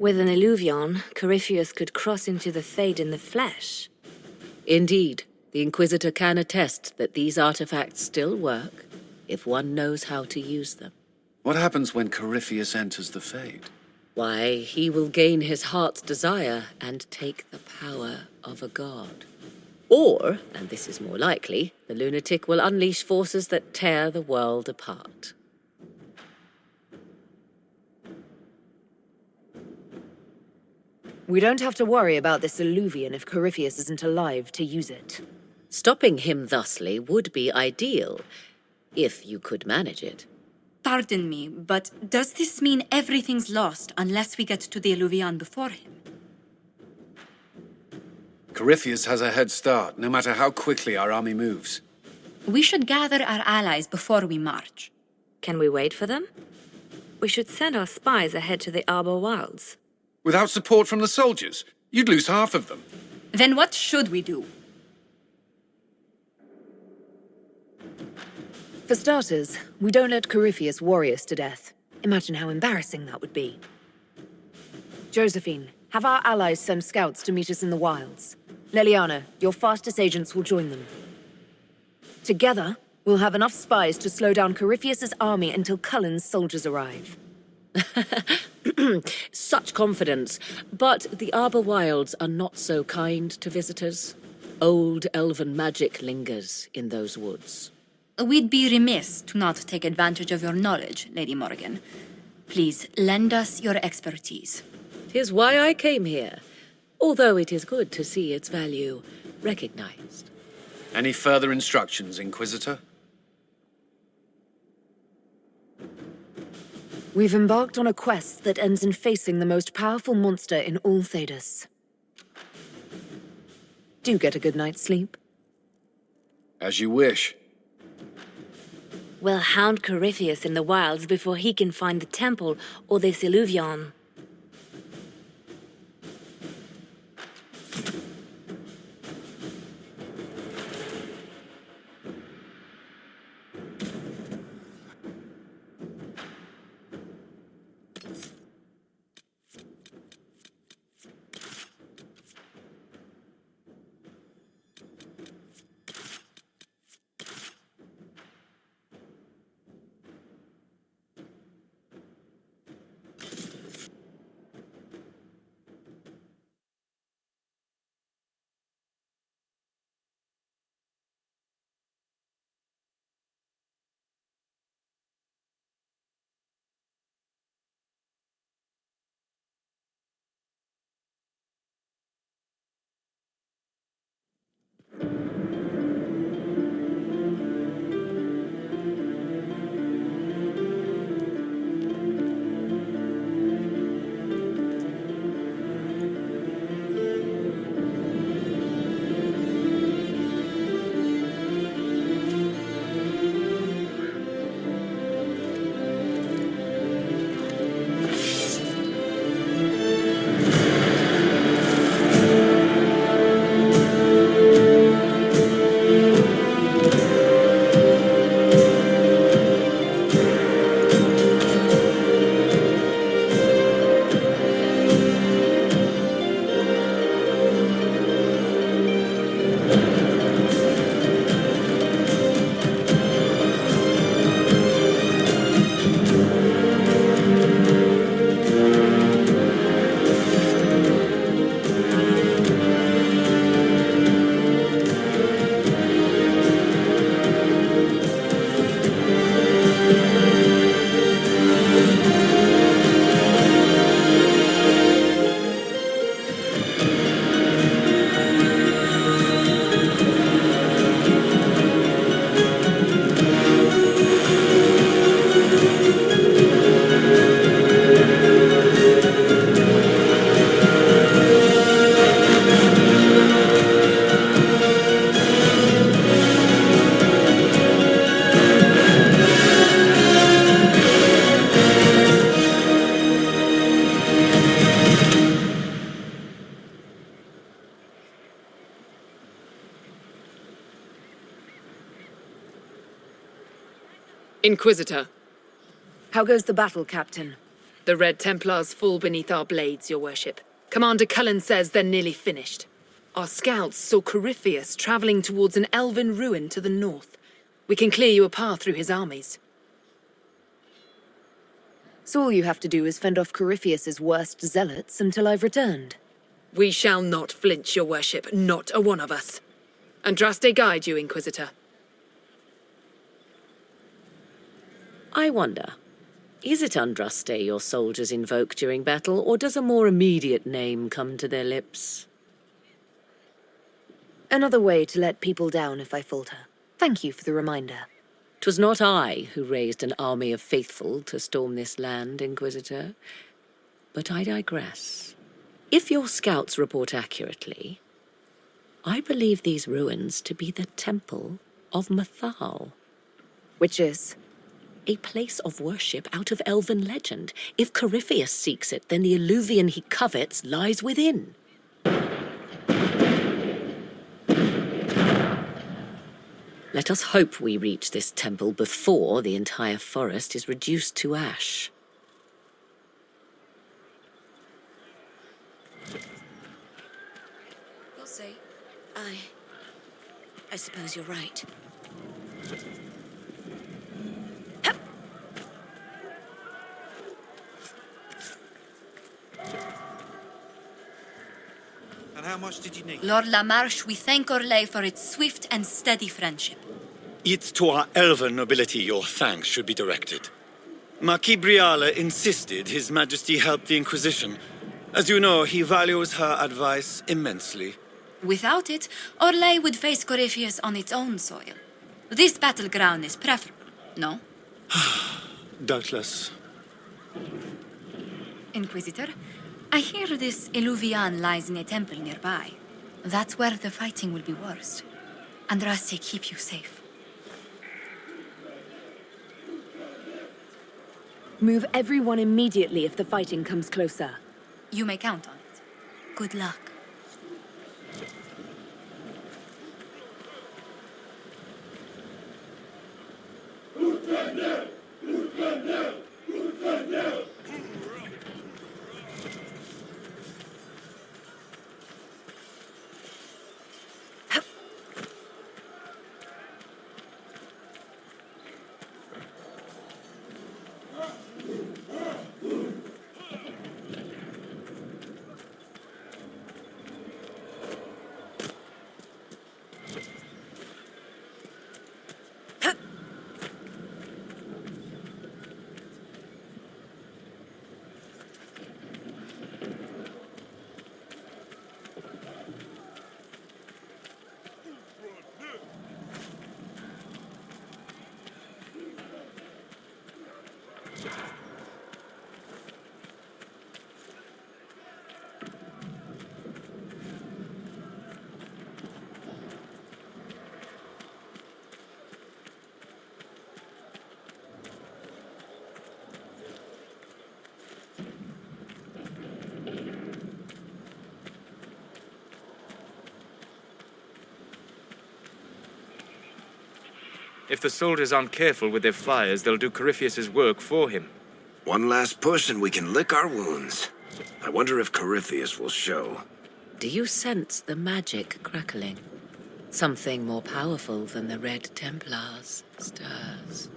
With an illuvion, Corypheus could cross into the Fade in the flesh. Indeed, the Inquisitor can attest that these artifacts still work, if one knows how to use them. What happens when Corypheus enters the Fade? Why, he will gain his heart's desire and take the power of a god. Or, and this is more likely, the lunatic will unleash forces that tear the world apart. We don't have to worry about this illuvion if Corypheus isn't alive to use it. Stopping him thusly would be ideal, if you could manage it. Pardon me, but does this mean everything's lost unless we get to the illuvion before him? Corypheus has a head start, no matter how quickly our army moves. We should gather our allies before we march. Can we wait for them? We should send our spies ahead to the Arbor Wilds. Without support from the soldiers, you'd lose half of them. Then what should we do? For starters, we don't let Corypheus worry us to death. Imagine how embarrassing that would be. Josephine, have our allies send scouts to meet us in the wilds. Leliana, your fastest agents will join them. Together, we'll have enough spies to slow down Corypheus's army until Cullen's soldiers arrive. Such confidence, but the Arbor Wilds are not so kind to visitors. Old elven magic lingers in those woods. We'd be remiss to not take advantage of your knowledge, Lady Morgan. Please, lend us your expertise. 'Tis why I came here, although it is good to see its value recognized. Any further instructions, Inquisitor? We've embarked on a quest that ends in facing the most powerful monster in all Thedas. Do get a good night's sleep. As you wish. We'll hound Corypheus in the wilds before he can find the temple or this illuvion. Inquisitor. How goes the battle, Captain? The Red Templars fall beneath our blades, your worship. Commander Cullen says they're nearly finished. Our scouts saw Corypheus traveling towards an elven ruin to the north. We can clear you a path through his armies. So all you have to do is fend off Corypheus's worst zealots until I've returned. We shall not flinch, your worship, not a one of us. Andraste guide you, Inquisitor. I wonder, is it Andraste your soldiers invoke during battle, or does a more immediate name come to their lips? Another way to let people down if I falter. Thank you for the reminder. 'Twas not I who raised an army of faithful to storm this land, Inquisitor. But I digress. If your scouts report accurately, I believe these ruins to be the Temple of Mithal. Which is? A place of worship out of elven legend. If Corypheus seeks it, then the alluvion he covets lies within. Let us hope we reach this temple before the entire forest is reduced to ash. We'll see. I suppose you're right. And how much did you need? Lord Lamarche, we thank Orlais for its swift and steady friendship. It's to our elven nobility your thanks should be directed. Marquis Briala insisted His Majesty help the Inquisition. As you know, he values her advice immensely. Without it, Orlais would face Corypheus on its own soil. This battleground is preferable, no? Doubtless. Inquisitor, I hear this Illuvian lies in a temple nearby. That's where the fighting will be worst. Andraste keep you safe. Move everyone immediately if the fighting comes closer. You may count on it. Good luck. If the soldiers aren't careful with their fires, they'll do Corypheus's work for him. One last push and we can lick our wounds. I wonder if Corypheus will show. Do you sense the magic crackling? Something more powerful than the Red Templars stirs.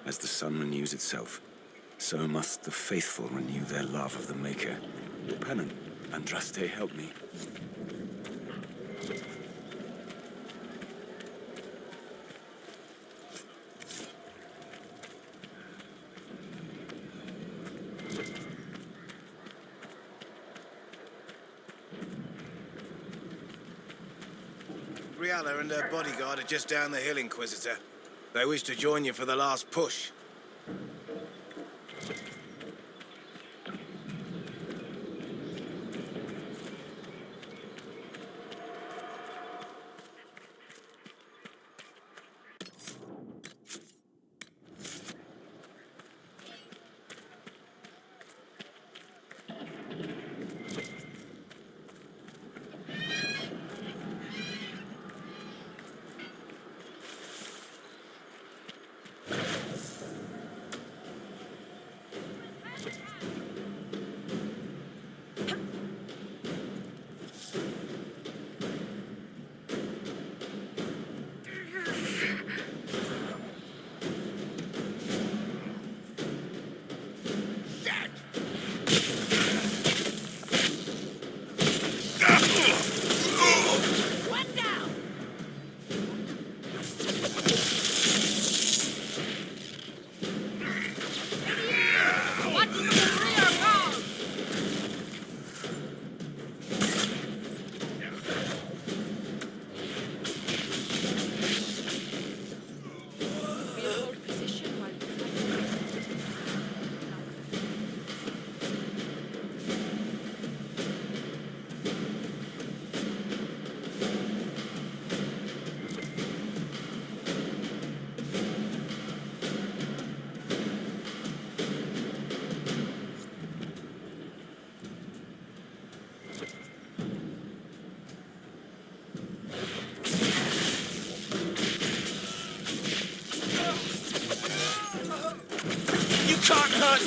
As the sun renews itself, so must the faithful renew their love of the Maker. Pennant, Andraste, help me. Brianna and her bodyguard are just down the hill, Inquisitor. They wish to join you for the last push.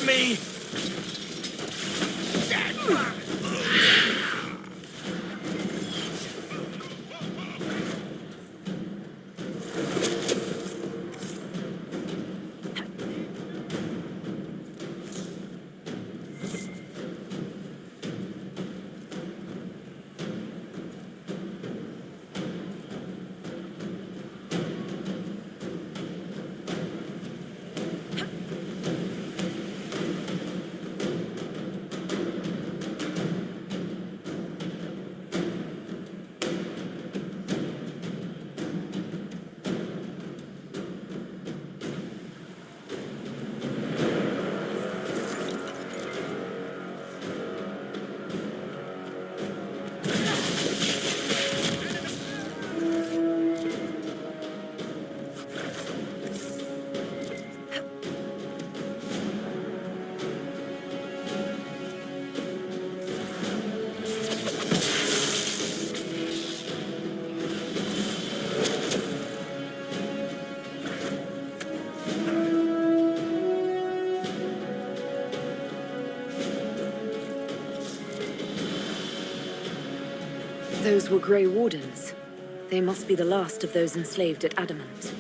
Leave me! Those were Grey Wardens. They must be the last of those enslaved at Adamant.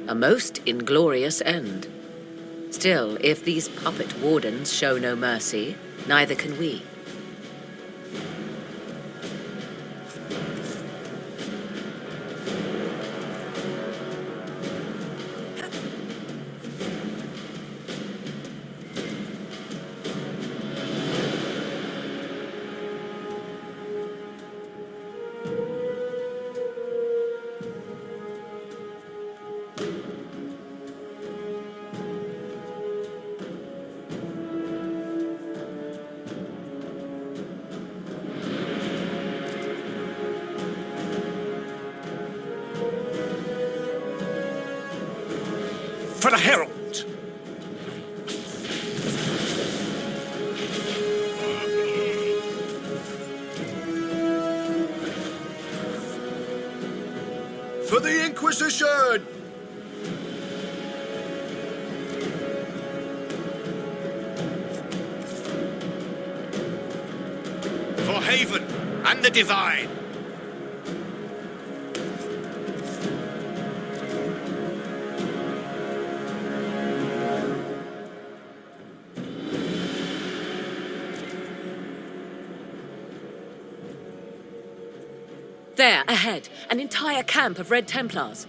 A most inglorious end. Still, if these puppet wardens show no mercy, neither can we. For the Herald! For the Inquisition! For Haven and the Divine! There, ahead, an entire camp of Red Templars.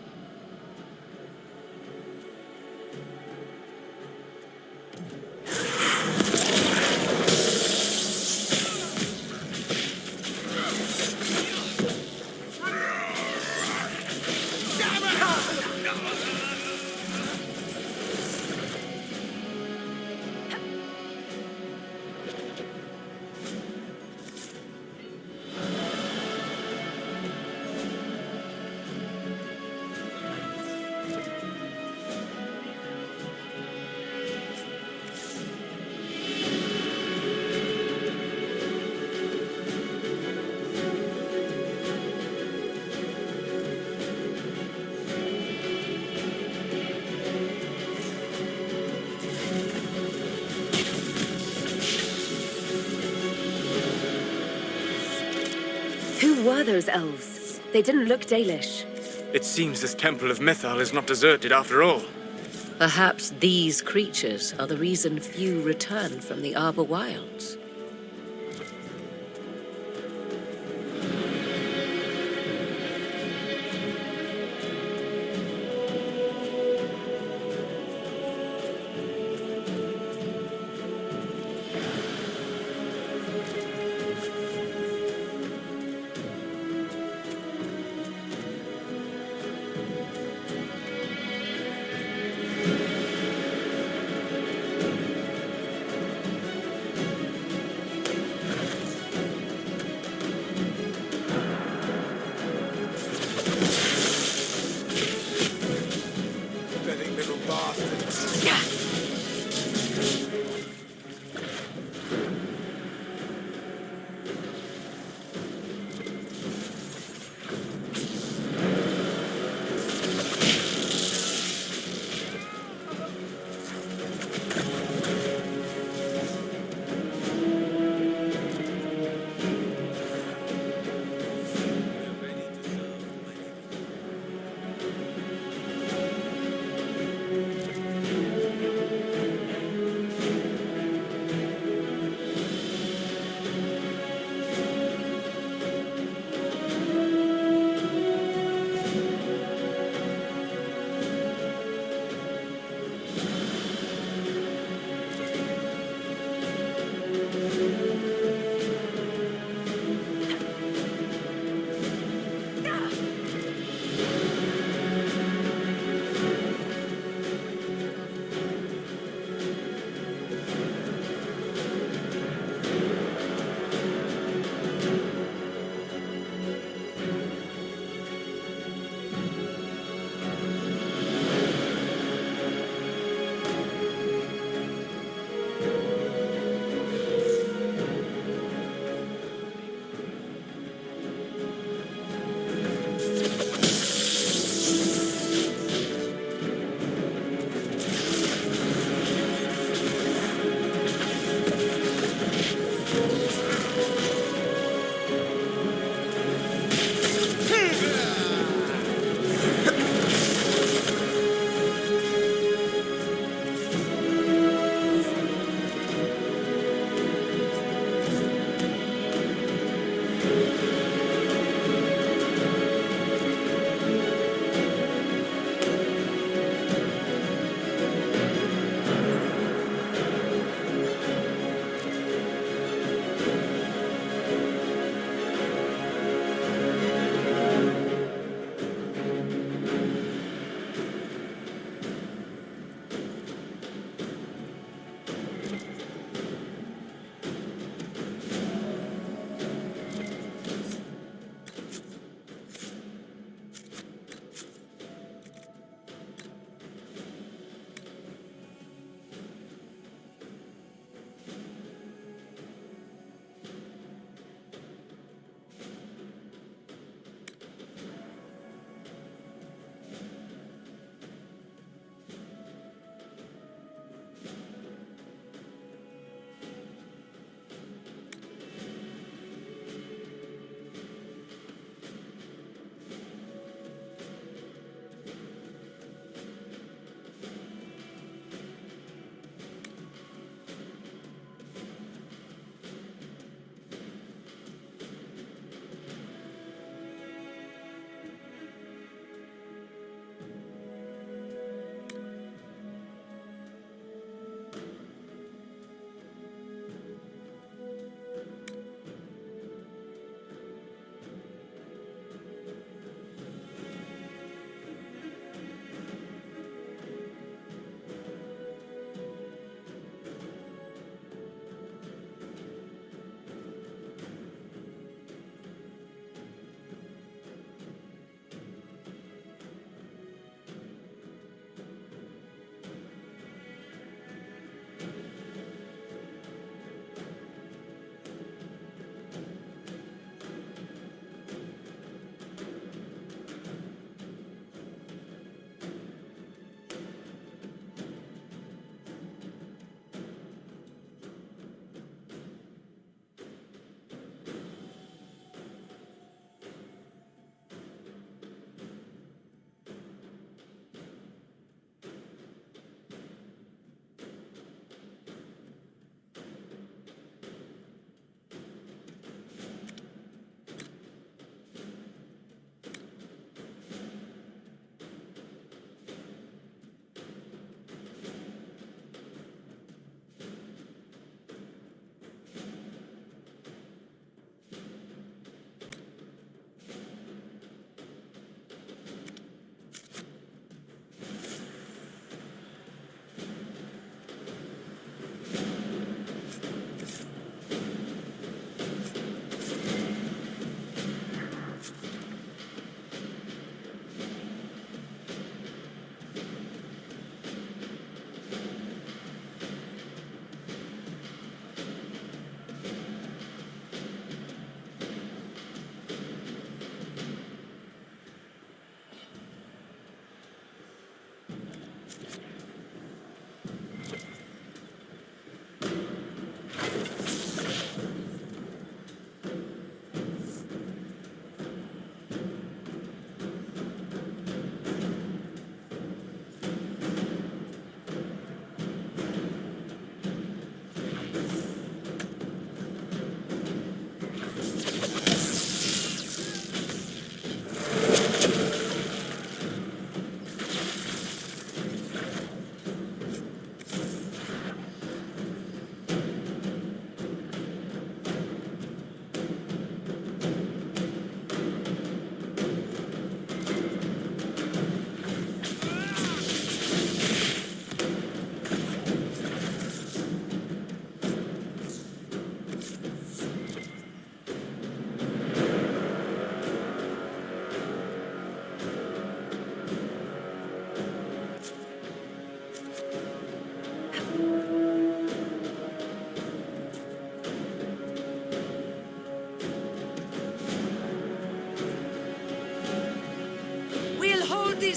Who were those elves? They didn't look Dalish. It seems this temple of Mithal is not deserted after all. Perhaps these creatures are the reason few return from the Arbor Wilds.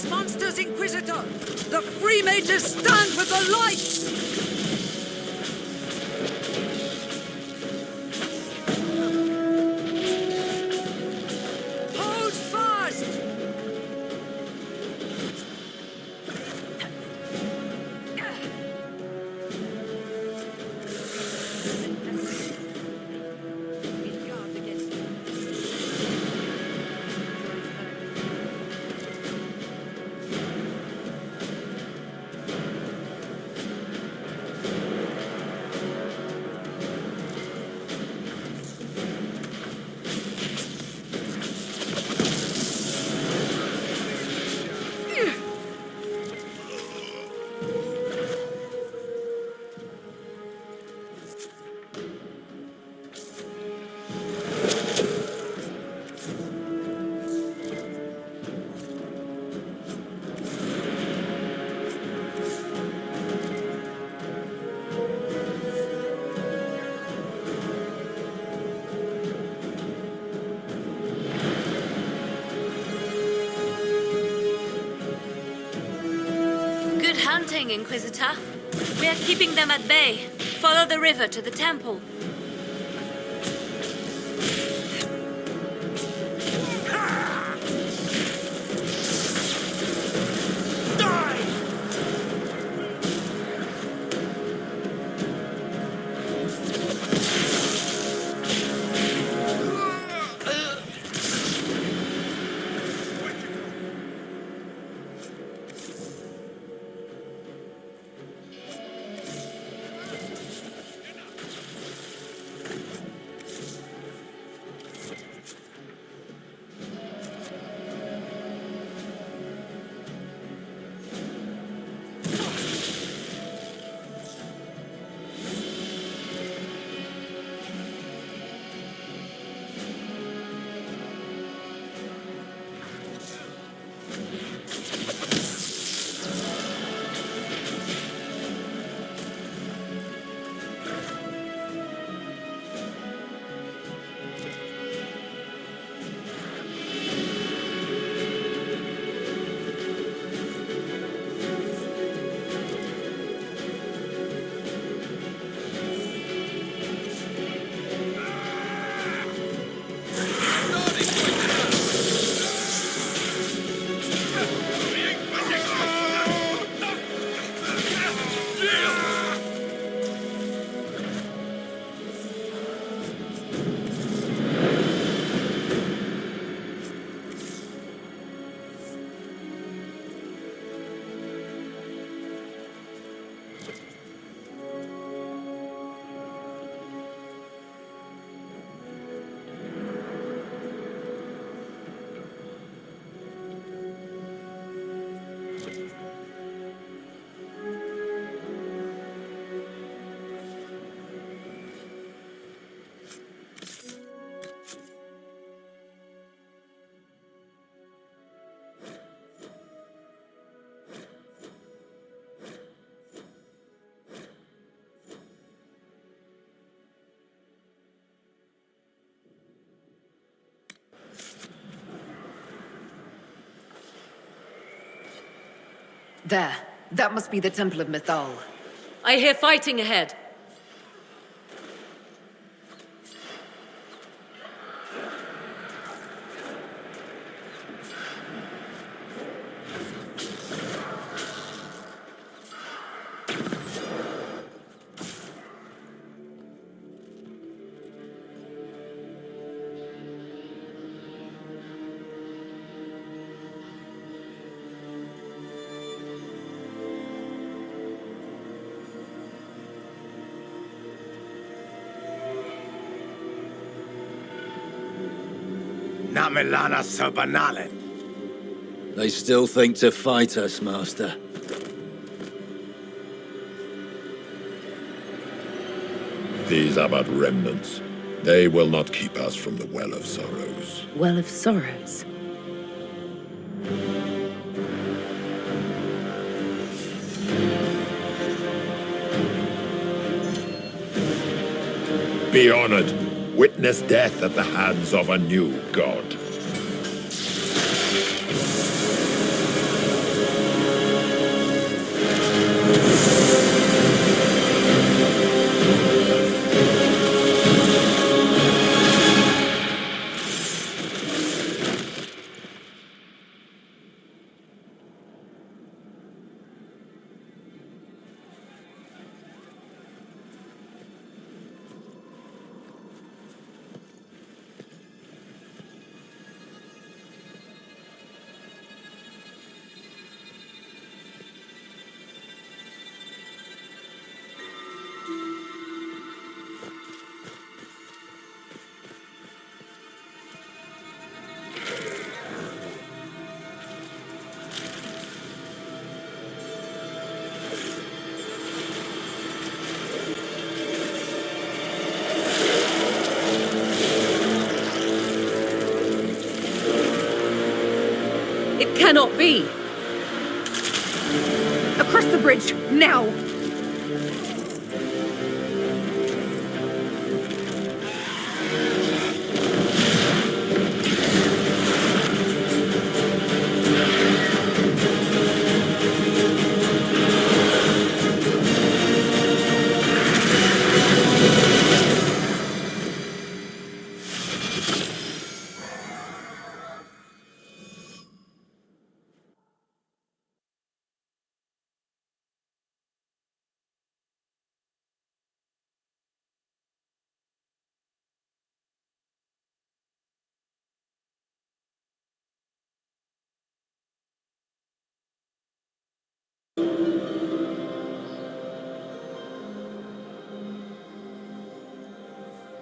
these monsters, Inquisitor! The Free Mages stand with the light! Hold fast! Good hunting, Inquisitor. We are keeping them at bay. Follow the river to the temple. There. That must be the Temple of Mithal. I hear fighting ahead. Namelana so banale. They still think to fight us, Master. These are but remnants. They will not keep us from the Well of Sorrows. Well of Sorrows? Be honored. Witness death at the hands of a new god. cannot be! Across the bridge, now!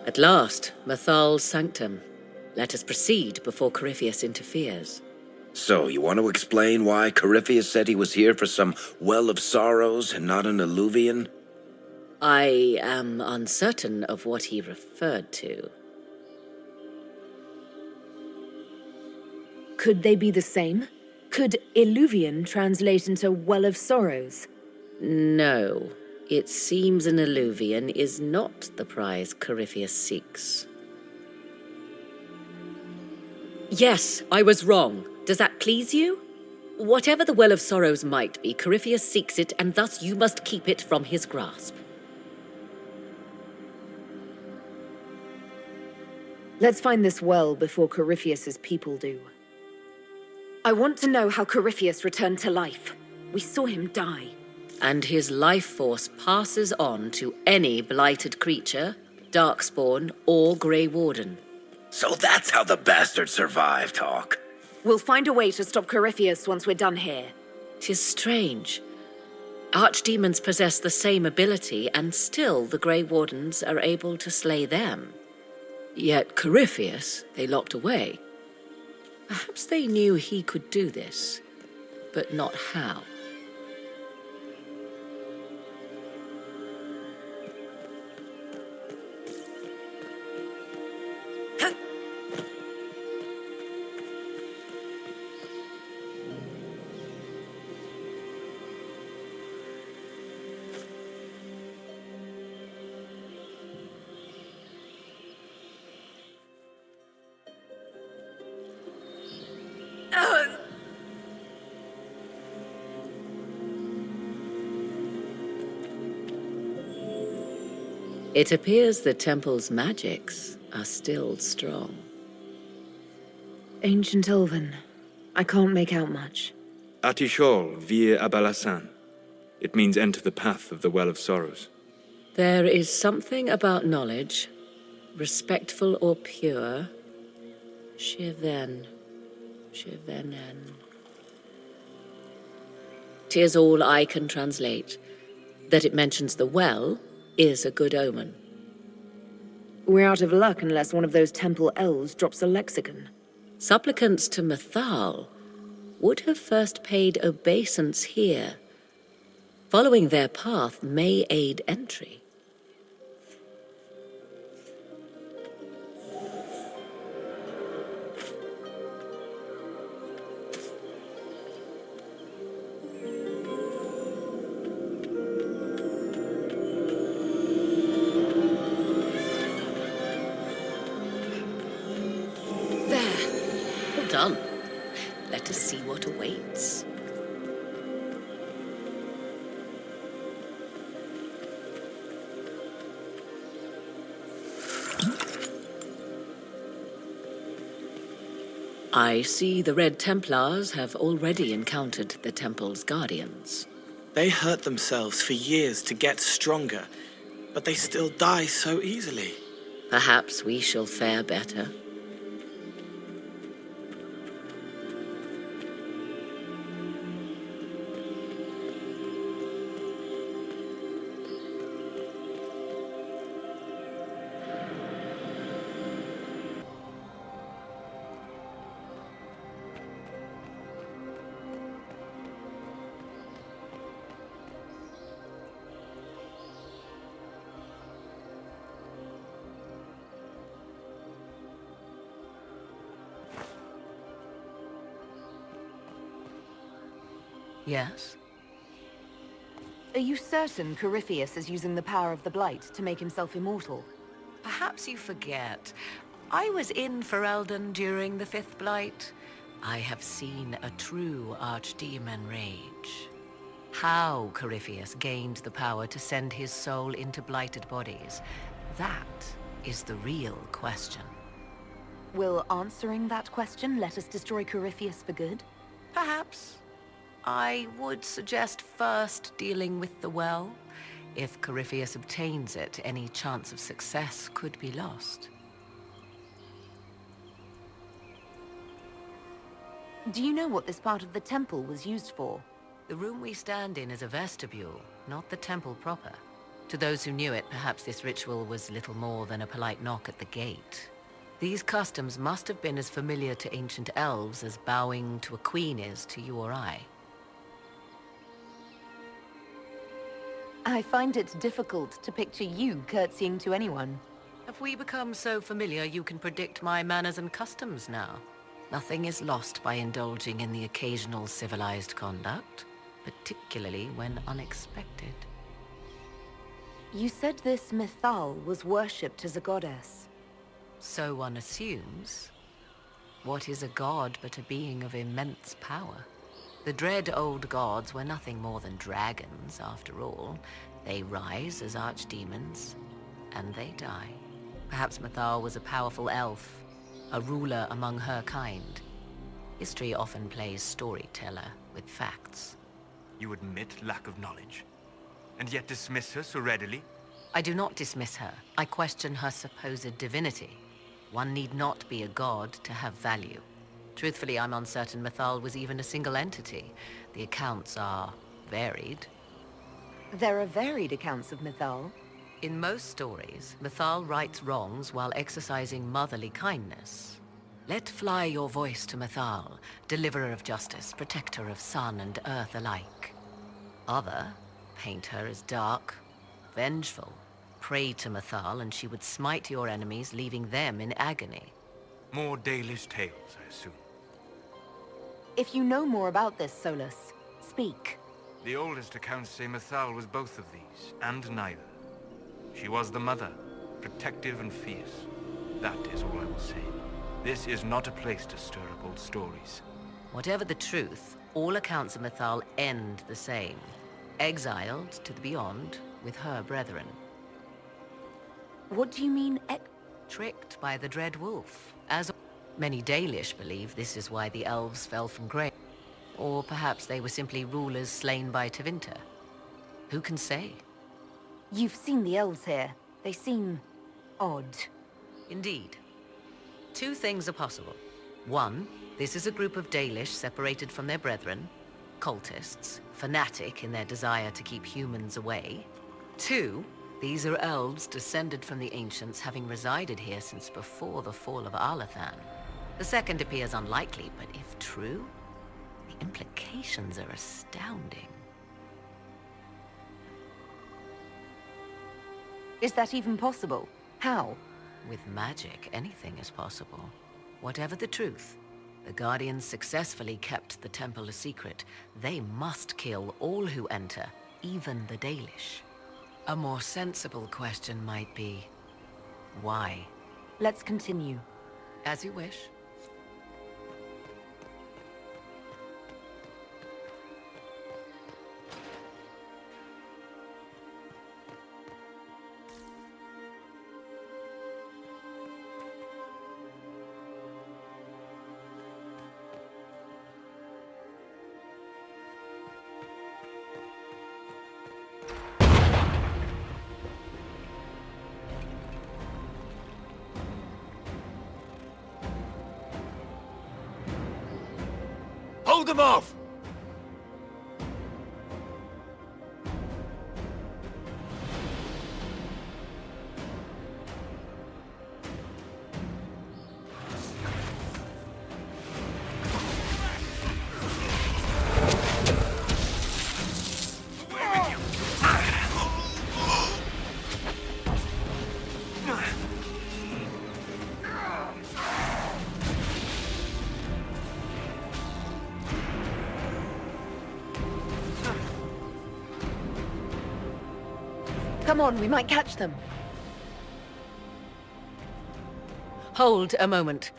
At last, Mithal's sanctum. Let us proceed before Corypheus interferes. So, you want to explain why Corypheus said he was here for some well of sorrows and not an alluvian? I am uncertain of what he referred to. Could they be the same? Could illuvian translate into well of sorrows? No. It seems an alluvian is not the prize Corypheus seeks. Yes, I was wrong. Does that please you? Whatever the Well of Sorrows might be, Corypheus seeks it, and thus you must keep it from his grasp. Let's find this well before Corypheus's people do. I want to know how Corypheus returned to life. We saw him die. And his life force passes on to any blighted creature, darkspawn, or Grey Warden. So that's how the bastard survived, Hawk. We'll find a way to stop Corypheus once we're done here. 'Tis strange. Archdemons possess the same ability, and still the Grey Wardens are able to slay them. Yet Corypheus they locked away. Perhaps they knew he could do this, but not how. It appears the temple's magics are still strong. Ancient Elven. I can't make out much. Atishol vir Abalasan. It means enter the path of the Well of Sorrows. There is something about knowledge, respectful or pure. Shivenen. 'Tis all I can translate. That it mentions the well is a good omen. We're out of luck unless one of those temple elves drops a lexicon. Supplicants to Mithal would have first paid obeisance here. Following their path may aid entry. Done. Let us see what awaits. I see the Red Templars have already encountered the temple's guardians. They hurt themselves for years to get stronger, but they still die so easily. Perhaps we shall fare better. Yes? Are you certain Corypheus is using the power of the Blight to make himself immortal? Perhaps you forget. I was in Ferelden during the Fifth Blight. I have seen a true archdemon rage. How Corypheus gained the power to send his soul into blighted bodies, that is the real question. Will answering that question let us destroy Corypheus for good? Perhaps. I would suggest first dealing with the well. If Corypheus obtains it, any chance of success could be lost. Do you know what this part of the temple was used for? The room we stand in is a vestibule, not the temple proper. To those who knew it, perhaps this ritual was little more than a polite knock at the gate. These customs must have been as familiar to ancient elves as bowing to a queen is to you or I. I find it difficult to picture you curtsying to anyone. Have we become so familiar you can predict my manners and customs now? Nothing is lost by indulging in the occasional civilized conduct, particularly when unexpected. You said this Mithal was worshipped as a goddess. So one assumes. What is a god but a being of immense power? The dread old gods were nothing more than dragons, after all. They rise as archdemons, and they die. Perhaps Mithal was a powerful elf, a ruler among her kind. History often plays storyteller with facts. You admit lack of knowledge, and yet dismiss her so readily? I do not dismiss her. I question her supposed divinity. One need not be a god to have value. Truthfully, I'm uncertain Mithal was even a single entity. The accounts are varied. There are varied accounts of Mithal. In most stories, Mithal rights wrongs while exercising motherly kindness. Let fly your voice to Mithal, deliverer of justice, protector of sun and earth alike. Other paint her as dark, vengeful. Pray to Mithal and she would smite your enemies, leaving them in agony. More Dalish tales, I assume. If you know more about this, Solus, speak. The oldest accounts say Mithal was both of these, and neither. She was the mother, protective and fierce. That is all I will say. This is not a place to stir up old stories. Whatever the truth, all accounts of Mithal end the same. Exiled to the beyond with her brethren. What do you mean, tricked by the Dread Wolf? As many Dalish believe this is why the elves fell from grace. Or perhaps they were simply rulers slain by Tevinter. Who can say? You've seen the elves here. They seem odd. Indeed. Two things are possible. One, this is a group of Dalish separated from their brethren, cultists, fanatic in their desire to keep humans away. Two, these are elves descended from the ancients, having resided here since before the fall of Arlathan. The second appears unlikely, but if true, the implications are astounding. Is that even possible? How? With magic, anything is possible. Whatever the truth, the Guardians successfully kept the temple a secret. They must kill all who enter, even the Dalish. A more sensible question might be, why? Let's continue. As you wish. Hold them off! Come on, we might catch them. Hold a moment.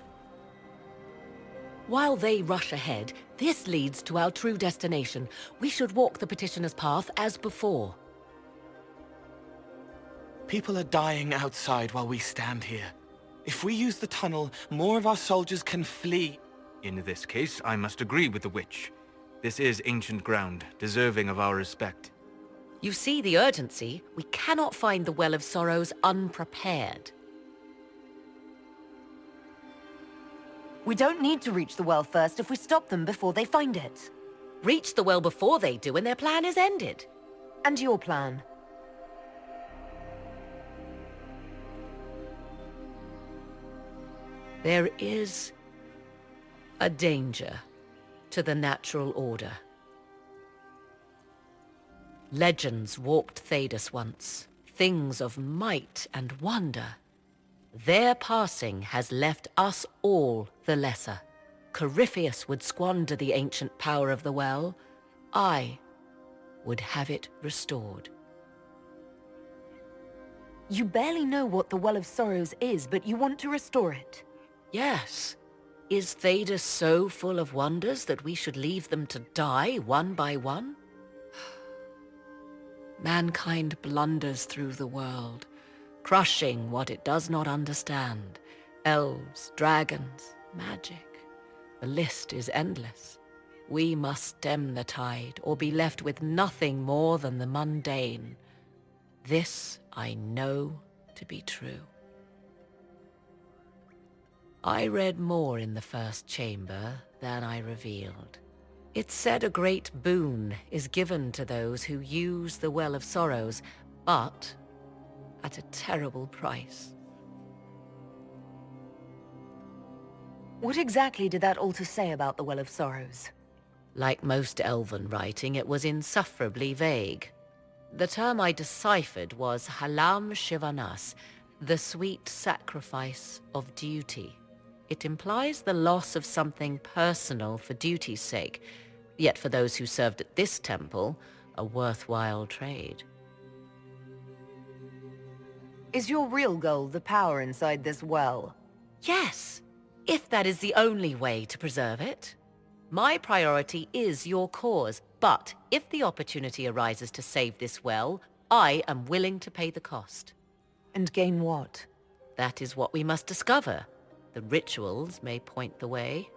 While they rush ahead, this leads to our true destination. We should walk the petitioner's path as before. People are dying outside while we stand here. If we use the tunnel, more of our soldiers can flee. In this case, I must agree with the witch. This is ancient ground, deserving of our respect. You see the urgency? We cannot find the Well of Sorrows unprepared. We don't need to reach the well first if we stop them before they find it. Reach the well before they do and their plan is ended. And your plan? There is a danger to the natural order. Legends walked Thedas once, things of might and wonder. Their passing has left us all the lesser. Corypheus would squander the ancient power of the well. I would have it restored. You barely know what the Well of Sorrows is, but you want to restore it. Yes. Is Thedas so full of wonders that we should leave them to die one by one? Mankind blunders through the world, crushing what it does not understand. Elves, dragons, magic. The list is endless. We must stem the tide, or be left with nothing more than the mundane. This I know to be true. I read more in the first chamber than I revealed. It said a great boon is given to those who use the Well of Sorrows, but at a terrible price. What exactly did that altar say about the Well of Sorrows? Like most elven writing, it was insufferably vague. The term I deciphered was Halam Shivanas, the sweet sacrifice of duty. It implies the loss of something personal for duty's sake, yet for those who served at this temple, a worthwhile trade. Is your real goal the power inside this well? Yes, if that is the only way to preserve it. My priority is your cause, but if the opportunity arises to save this well, I am willing to pay the cost. And gain what? That is what we must discover. The rituals may point the way.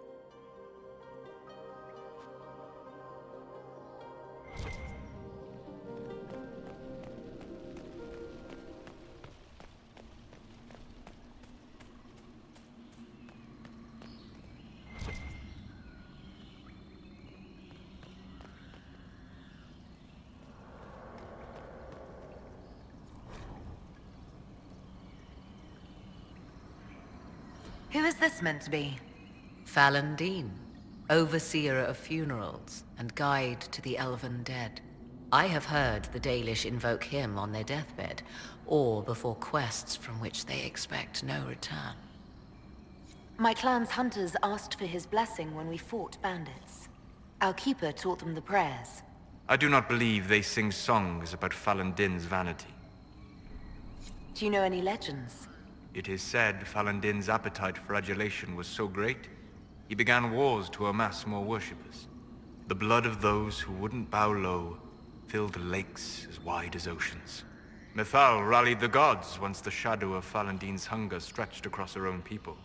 Who is this meant to be? Fallandine, overseer of funerals and guide to the elven dead. I have heard the Dalish invoke him on their deathbed, or before quests from which they expect no return. My clan's hunters asked for his blessing when we fought bandits. Our keeper taught them the prayers. I do not believe they sing songs about Fallandine's vanity. Do you know any legends? It is said Fallandine's appetite for adulation was so great, he began wars to amass more worshippers. The blood of those who wouldn't bow low filled lakes as wide as oceans. Mithal rallied the gods once the shadow of Fallandine's hunger stretched across her own people.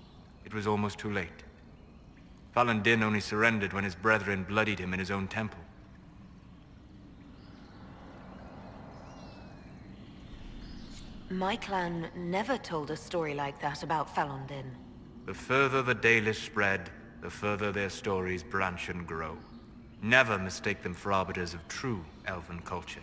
It was almost too late. Fallandine only surrendered when his brethren bloodied him in his own temple. My clan never told a story like that about Fallandine. The further the Dalish spread, the further their stories branch and grow. Never mistake them for arbiters of true elven culture.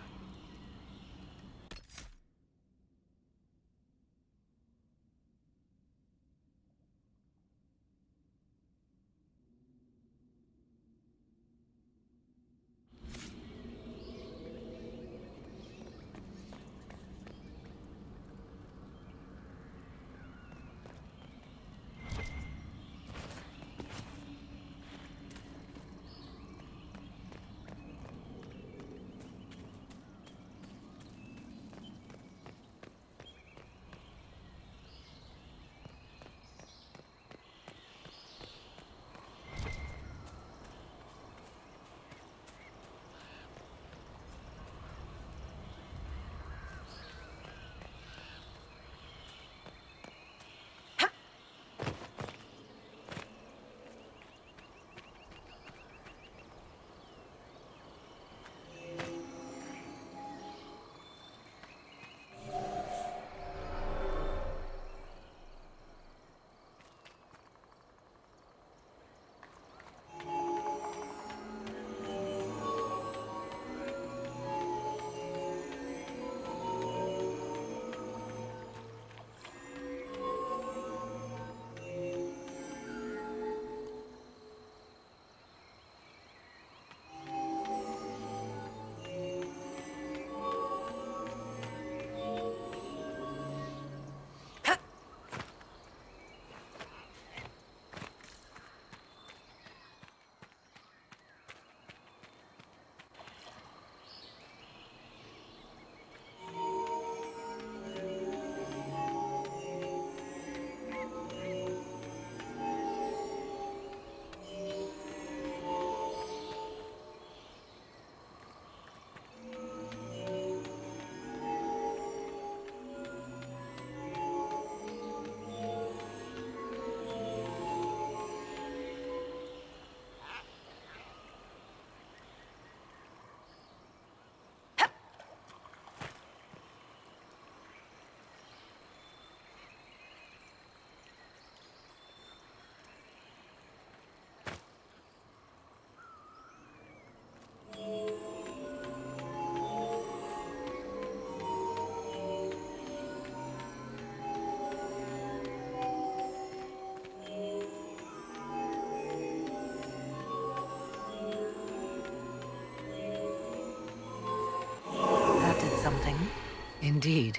Indeed.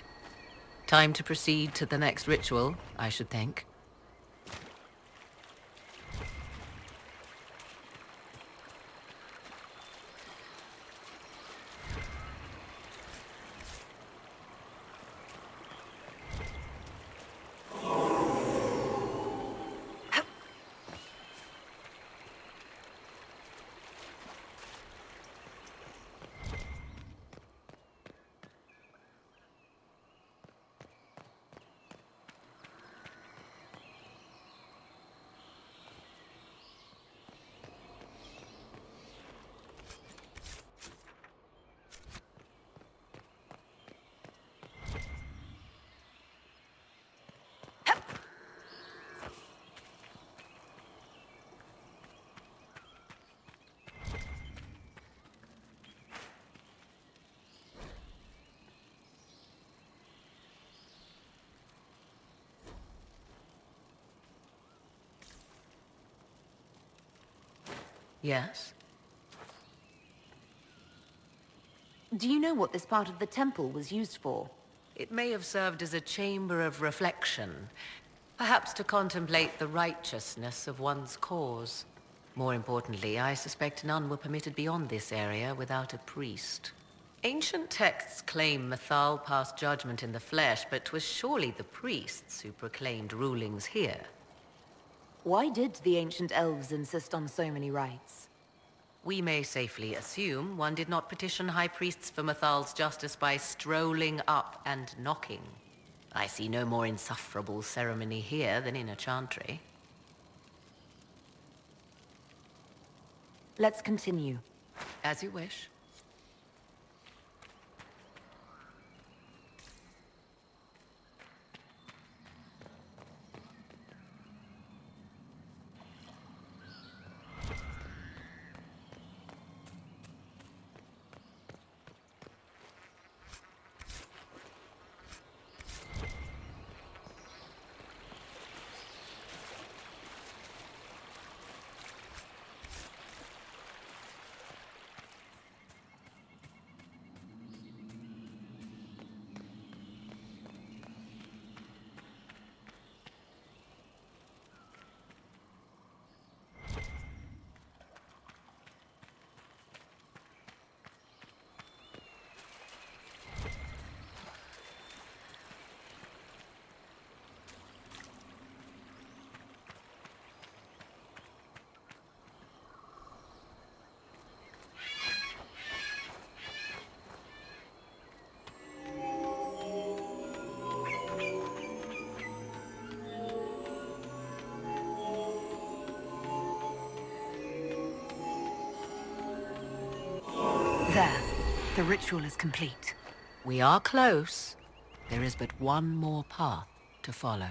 Time to proceed to the next ritual, I should think. Yes? Do you know what this part of the temple was used for? It may have served as a chamber of reflection, perhaps to contemplate the righteousness of one's cause. More importantly, I suspect none were permitted beyond this area without a priest. Ancient texts claim Mithal passed judgment in the flesh, but 'twas surely the priests who proclaimed rulings here. Why did the ancient elves insist on so many rites? We may safely assume one did not petition high priests for Mithal's justice by strolling up and knocking. I see no more insufferable ceremony here than in a chantry. Let's continue. As you wish. There. The ritual is complete. We are close. There is but one more path to follow.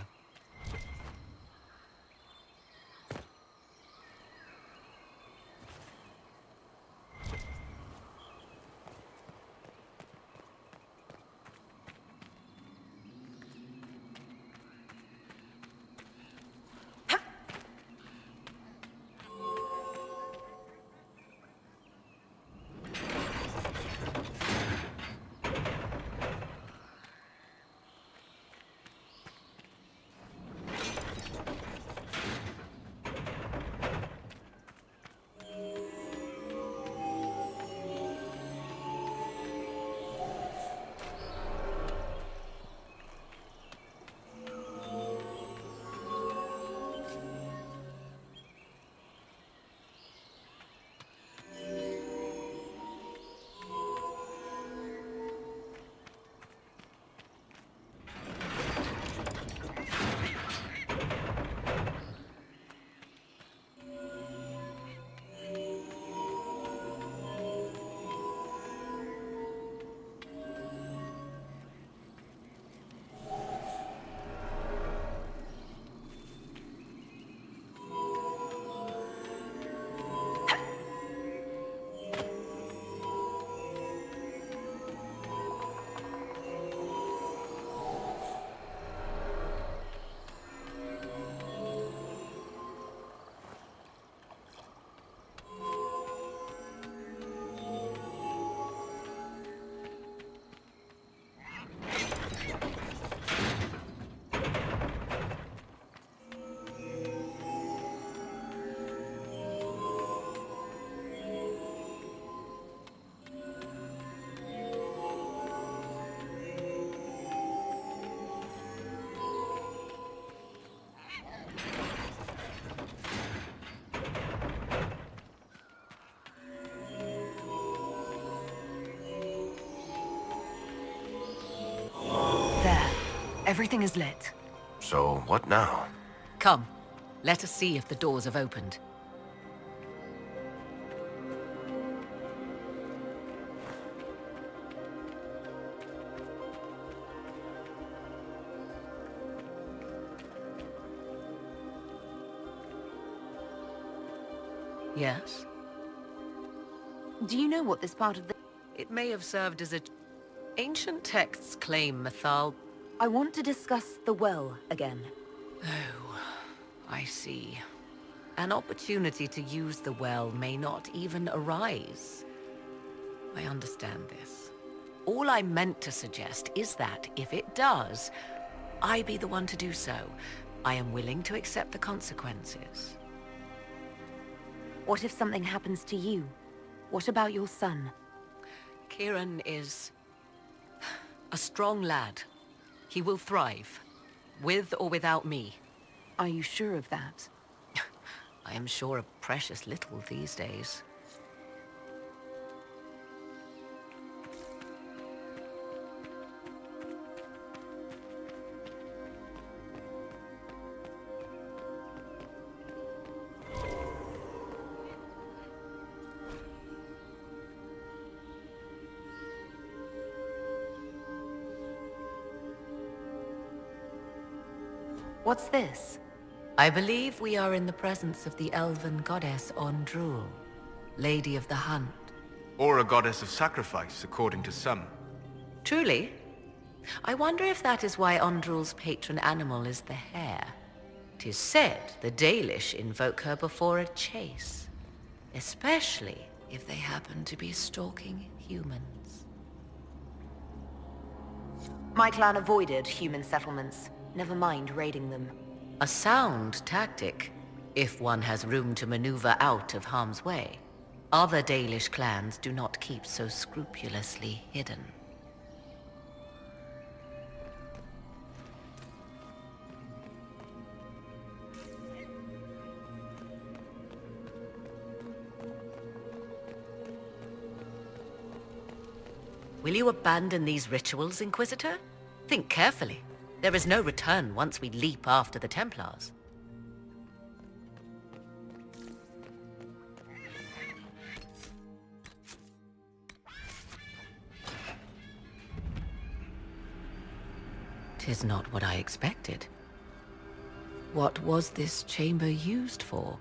Everything is lit. So, what now? Come, let us see if the doors have opened. Yes? Do you know what this part of the... It may have served as a... Ancient texts claim Mithal... I want to discuss the well again. Oh, I see. An opportunity to use the well may not even arise. I understand this. All I meant to suggest is that, if it does, I be the one to do so. I am willing to accept the consequences. What if something happens to you? What about your son? Kieran is... a strong lad. He will thrive, with or without me. Are you sure of that? I am sure of precious little these days. What's this? I believe we are in the presence of the elven goddess Ondrul, Lady of the Hunt. Or a goddess of sacrifice, according to some. Truly? I wonder if that is why Ondrul's patron animal is the hare. 'Tis said the Dalish invoke her before a chase, especially if they happen to be stalking humans. My clan avoided human settlements. Never mind raiding them. A sound tactic, if one has room to maneuver out of harm's way. Other Dalish clans do not keep so scrupulously hidden. Will you abandon these rituals, Inquisitor? Think carefully. There is no return once we leap after the Templars. "'Tis not what I expected. What was this chamber used for?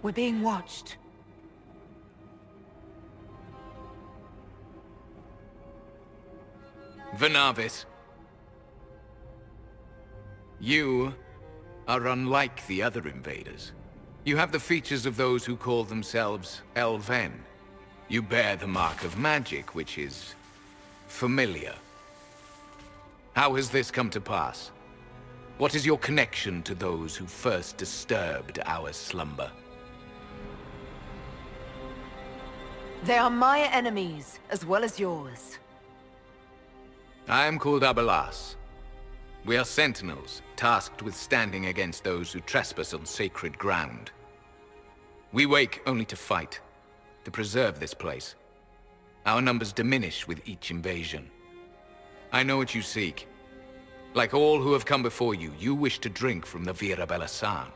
We're being watched. Venavis, you are unlike the other invaders. You have the features of those who call themselves Elven. You bear the mark of magic, which is familiar. How has this come to pass? What is your connection to those who first disturbed our slumber? They are my enemies, as well as yours. I am called Abelas. We are sentinels, tasked with standing against those who trespass on sacred ground. We wake only to fight, to preserve this place. Our numbers diminish with each invasion. I know what you seek. Like all who have come before you, you wish to drink from the Vira Belasan.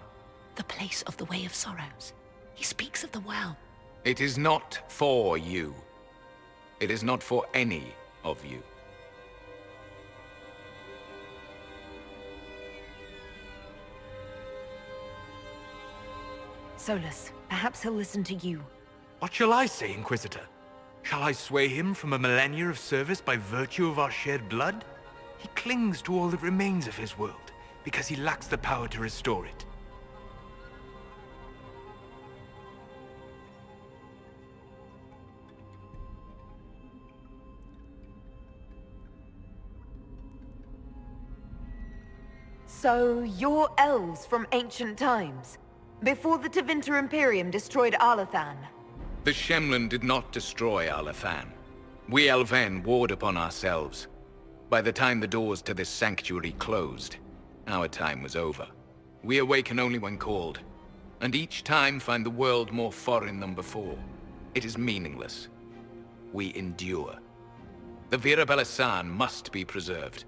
The place of the Way of Sorrows. He speaks of the well. It is not for you. It is not for any of you. Solus, perhaps he'll listen to you. What shall I say, Inquisitor? Shall I sway him from a millennia of service by virtue of our shared blood? He clings to all that remains of his world, because he lacks the power to restore it. So, you're elves from ancient times? Before the Tevinter Imperium destroyed Arlathan? The Shemlin did not destroy Arlathan. We Elven warred upon ourselves. By the time the doors to this sanctuary closed, our time was over. We awaken only when called. and each time find the world more foreign than before. It is meaningless. We endure. The Virabella-san must be preserved.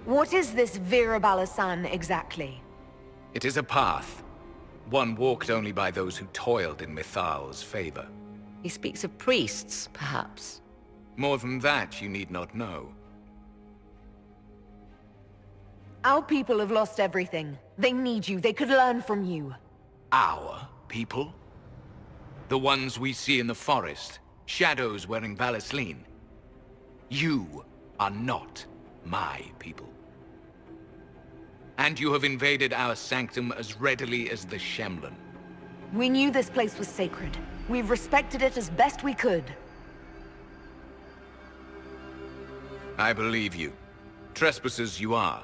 What is this Virabella-san exactly? It is a path. One walked only by those who toiled in Mithal's favor. He speaks of priests, perhaps. More than that, you need not know. Our people have lost everything. They need you. They could learn from you. Our people? The ones we see in the forest, shadows wearing Valisleen. You are not my people. And you have invaded our sanctum as readily as the Shemlin. We knew this place was sacred. We've respected it as best we could. I believe you. Trespassers you are,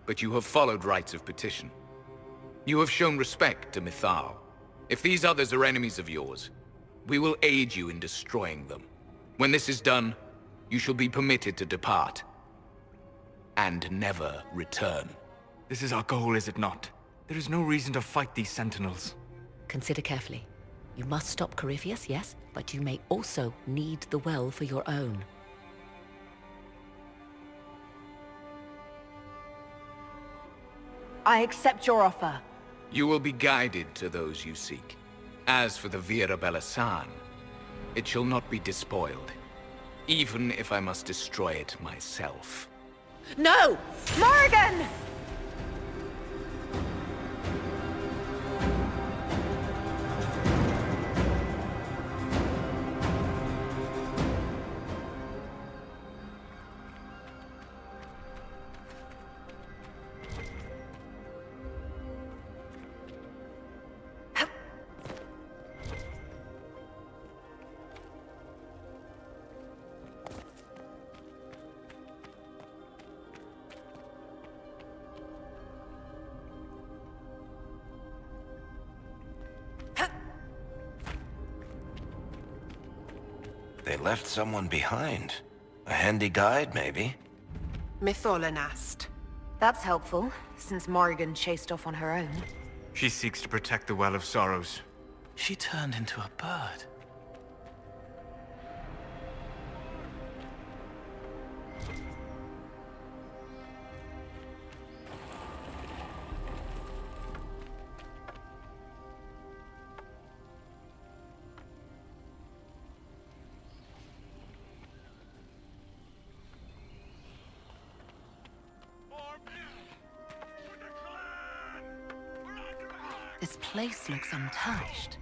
but you have followed rites of petition. You have shown respect to Mithal. If these others are enemies of yours, we will aid you in destroying them. When this is done, you shall be permitted to depart. And never return. This is our goal, is it not? There is no reason to fight these sentinels. Consider carefully. You must stop Corypheus, yes, but you may also need the well for your own. I accept your offer. You will be guided to those you seek. As for the Virabella-san, it shall not be despoiled, even if I must destroy it myself. No! Morrigan! They left someone behind. A handy guide, maybe? Mytholanast. That's helpful, since Morrigan chased off on her own. She seeks to protect the Well of Sorrows. She turned into a bird. This place looks untouched.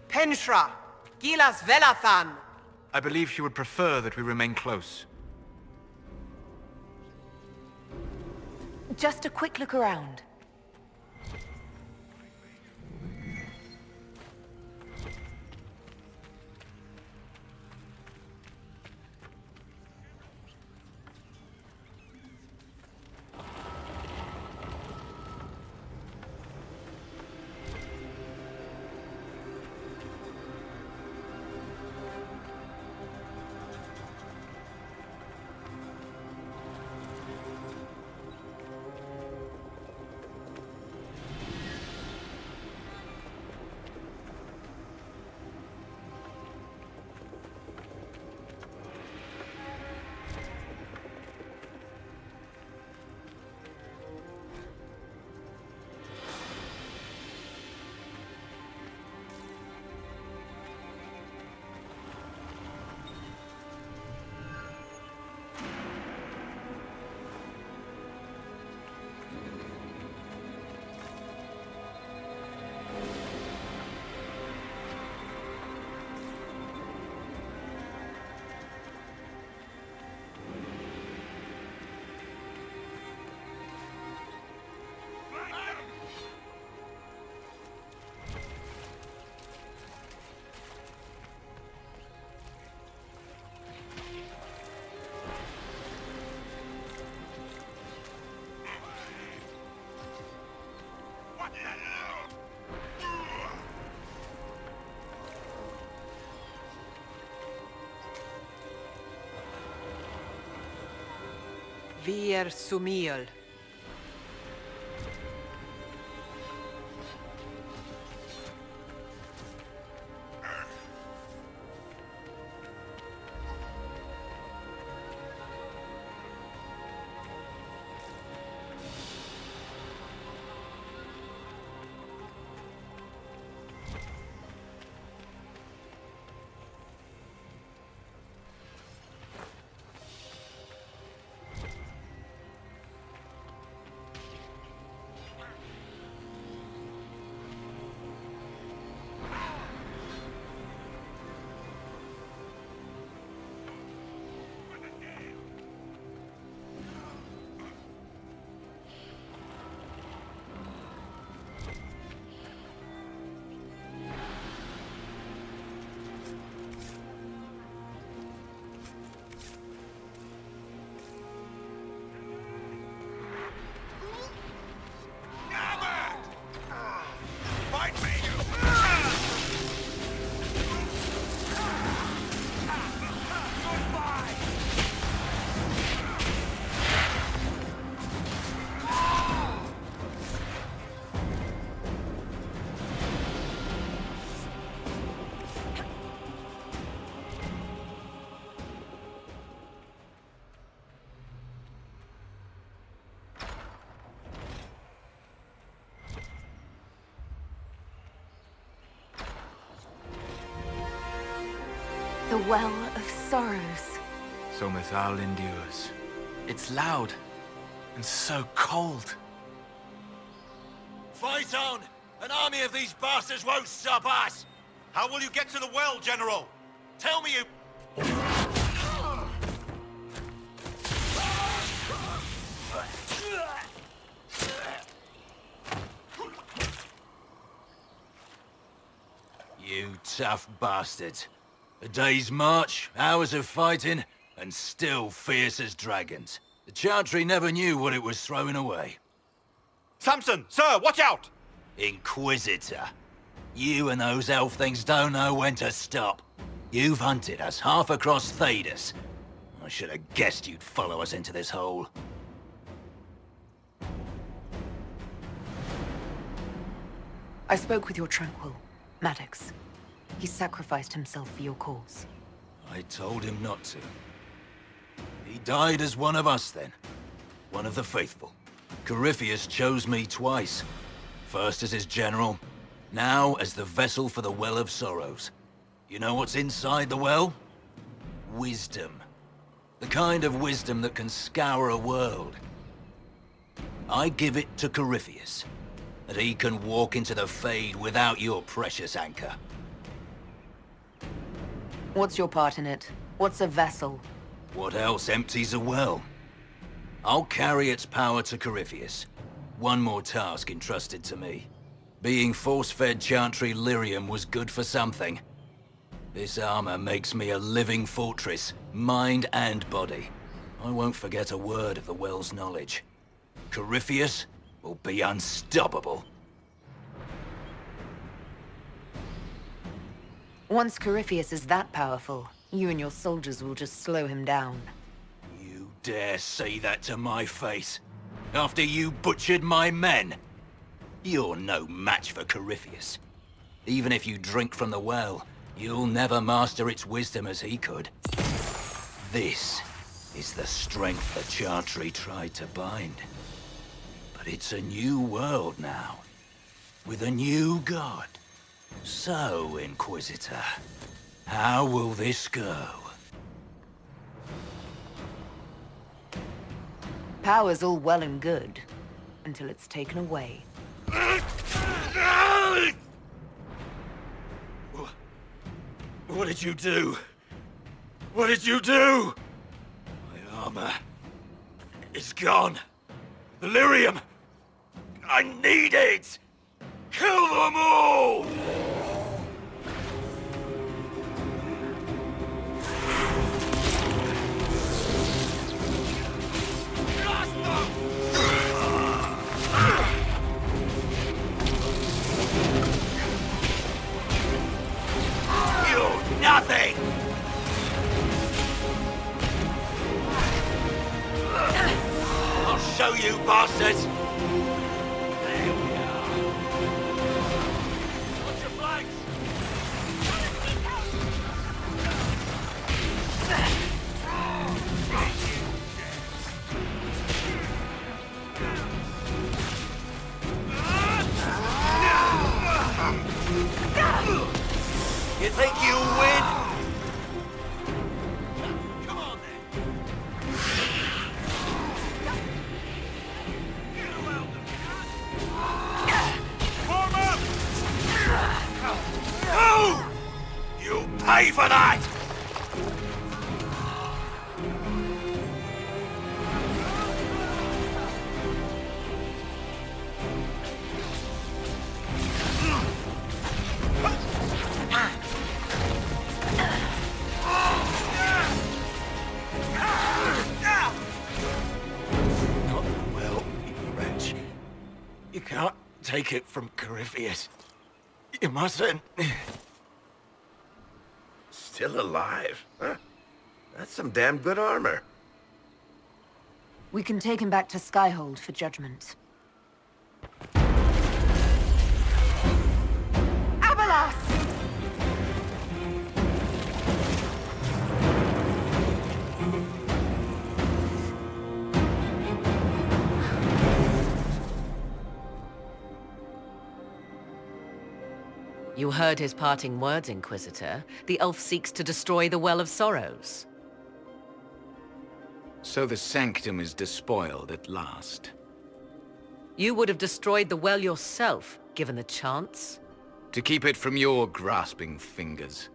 Penshra! Gilas Velathan! I believe she would prefer that we remain close. Just a quick look around. Vier Sumiel. The Well of Sorrows. So Mithal endures. It's loud and so cold. Fight on! An army of these bastards won't stop us! How will you get to the well, General? Tell me you... You tough bastards. A day's march, hours of fighting, and still fierce as dragons. The Chantry never knew what it was throwing away. Samson! Sir, watch out! Inquisitor. You and those elf things don't know when to stop. You've hunted us half across Thedas. I should have guessed you'd follow us into this hole. I spoke with your Tranquil, Maddox. He sacrificed himself for your cause. I told him not to. He died as one of us then. One of the faithful. Corypheus chose me twice. First as his general, now as the vessel for the Well of Sorrows. You know what's inside the well? Wisdom. The kind of wisdom that can scour a world. I give it to Corypheus, that he can walk into the Fade without your precious anchor. What's your part in it? What's a vessel? What else empties a well? I'll carry its power to Corypheus. One more task entrusted to me. Being force-fed Chantry lyrium was good for something. This armor makes me a living fortress, mind and body. I won't forget a word of the well's knowledge. Corypheus will be unstoppable. Once Corypheus is that powerful, you and your soldiers will just slow him down. You dare say that to my face? After you butchered my men? You're no match for Corypheus. Even if you drink from the well, you'll never master its wisdom as he could. This is the strength the Chantry tried to bind. But it's a new world now, with a new god. So, Inquisitor, how will this go? Power's all well and good, until it's taken away. What did you do? What did you do? My armor is gone. The lyrium! I need it! Kill them all! You're nothing! show you, bastards! There we are. Watch your flanks! You think you'll win? Come on, then. Form up! Oh! You'll pay for that! You can't take it from Corypheus. You mustn't. Still alive? Huh? That's some damn good armor. We can take him back to Skyhold for judgment. Abalas! You heard his parting words, Inquisitor. The elf seeks to destroy the Well of Sorrows. So the sanctum is despoiled at last. You would have destroyed the well yourself, given the chance. To keep it from your grasping fingers.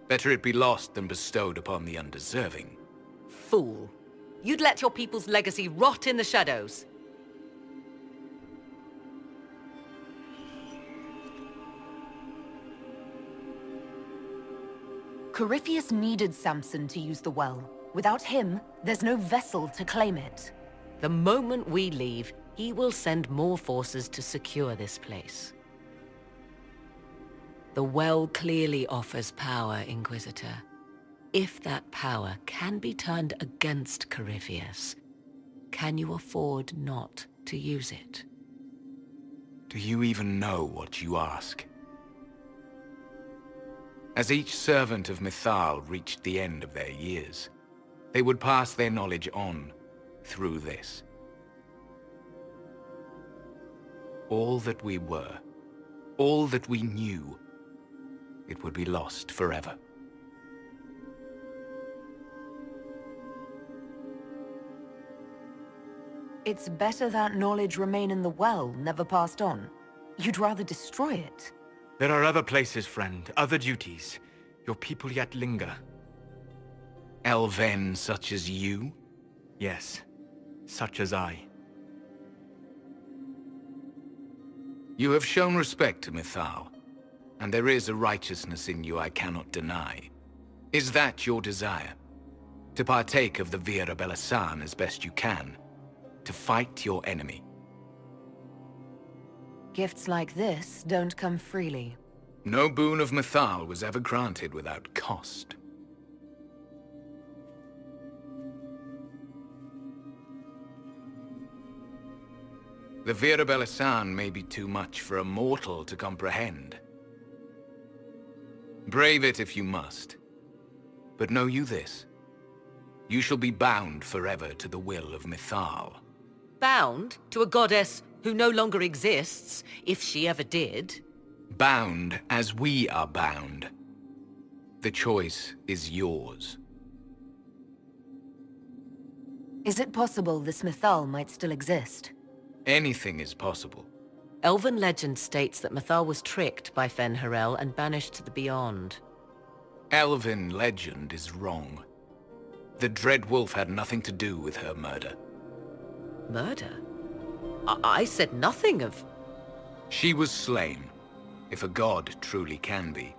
Better it be lost than bestowed upon the undeserving. Fool. You'd let your people's legacy rot in the shadows. Corypheus needed Samson to use the well. Without him, there's no vessel to claim it. The moment we leave, he will send more forces to secure this place. The well clearly offers power, Inquisitor. If that power can be turned against Corypheus, can you afford not to use it? Do you even know what you ask? As each servant of Mithal reached the end of their years, they would pass their knowledge on through this. All that we were, all that we knew, it would be lost forever. It's better that knowledge remain in the well, never passed on. You'd rather destroy it. There are other places, friend, other duties. Your people yet linger. Elven such as you? Yes, such as I. You have shown respect to Mithal, and there is a righteousness in you I cannot deny. Is that your desire? To partake of the Vira Belasan as best you can? To fight your enemy? Gifts like this don't come freely. No boon of Mithal was ever granted without cost. The Vira Belasan may be too much for a mortal to comprehend. Brave it if you must. But know you this. You shall be bound forever to the will of Mithal. Bound to a goddess who no longer exists, if she ever did. Bound as we are bound. The choice is yours. Is it possible this Mithal might still exist? Anything is possible. Elven legend states that Mithal was tricked by Fen'Harel and banished to the Beyond. Elven legend is wrong. The Dread Wolf had nothing to do with her murder. Murder? I said nothing of... She was slain, if a god truly can be.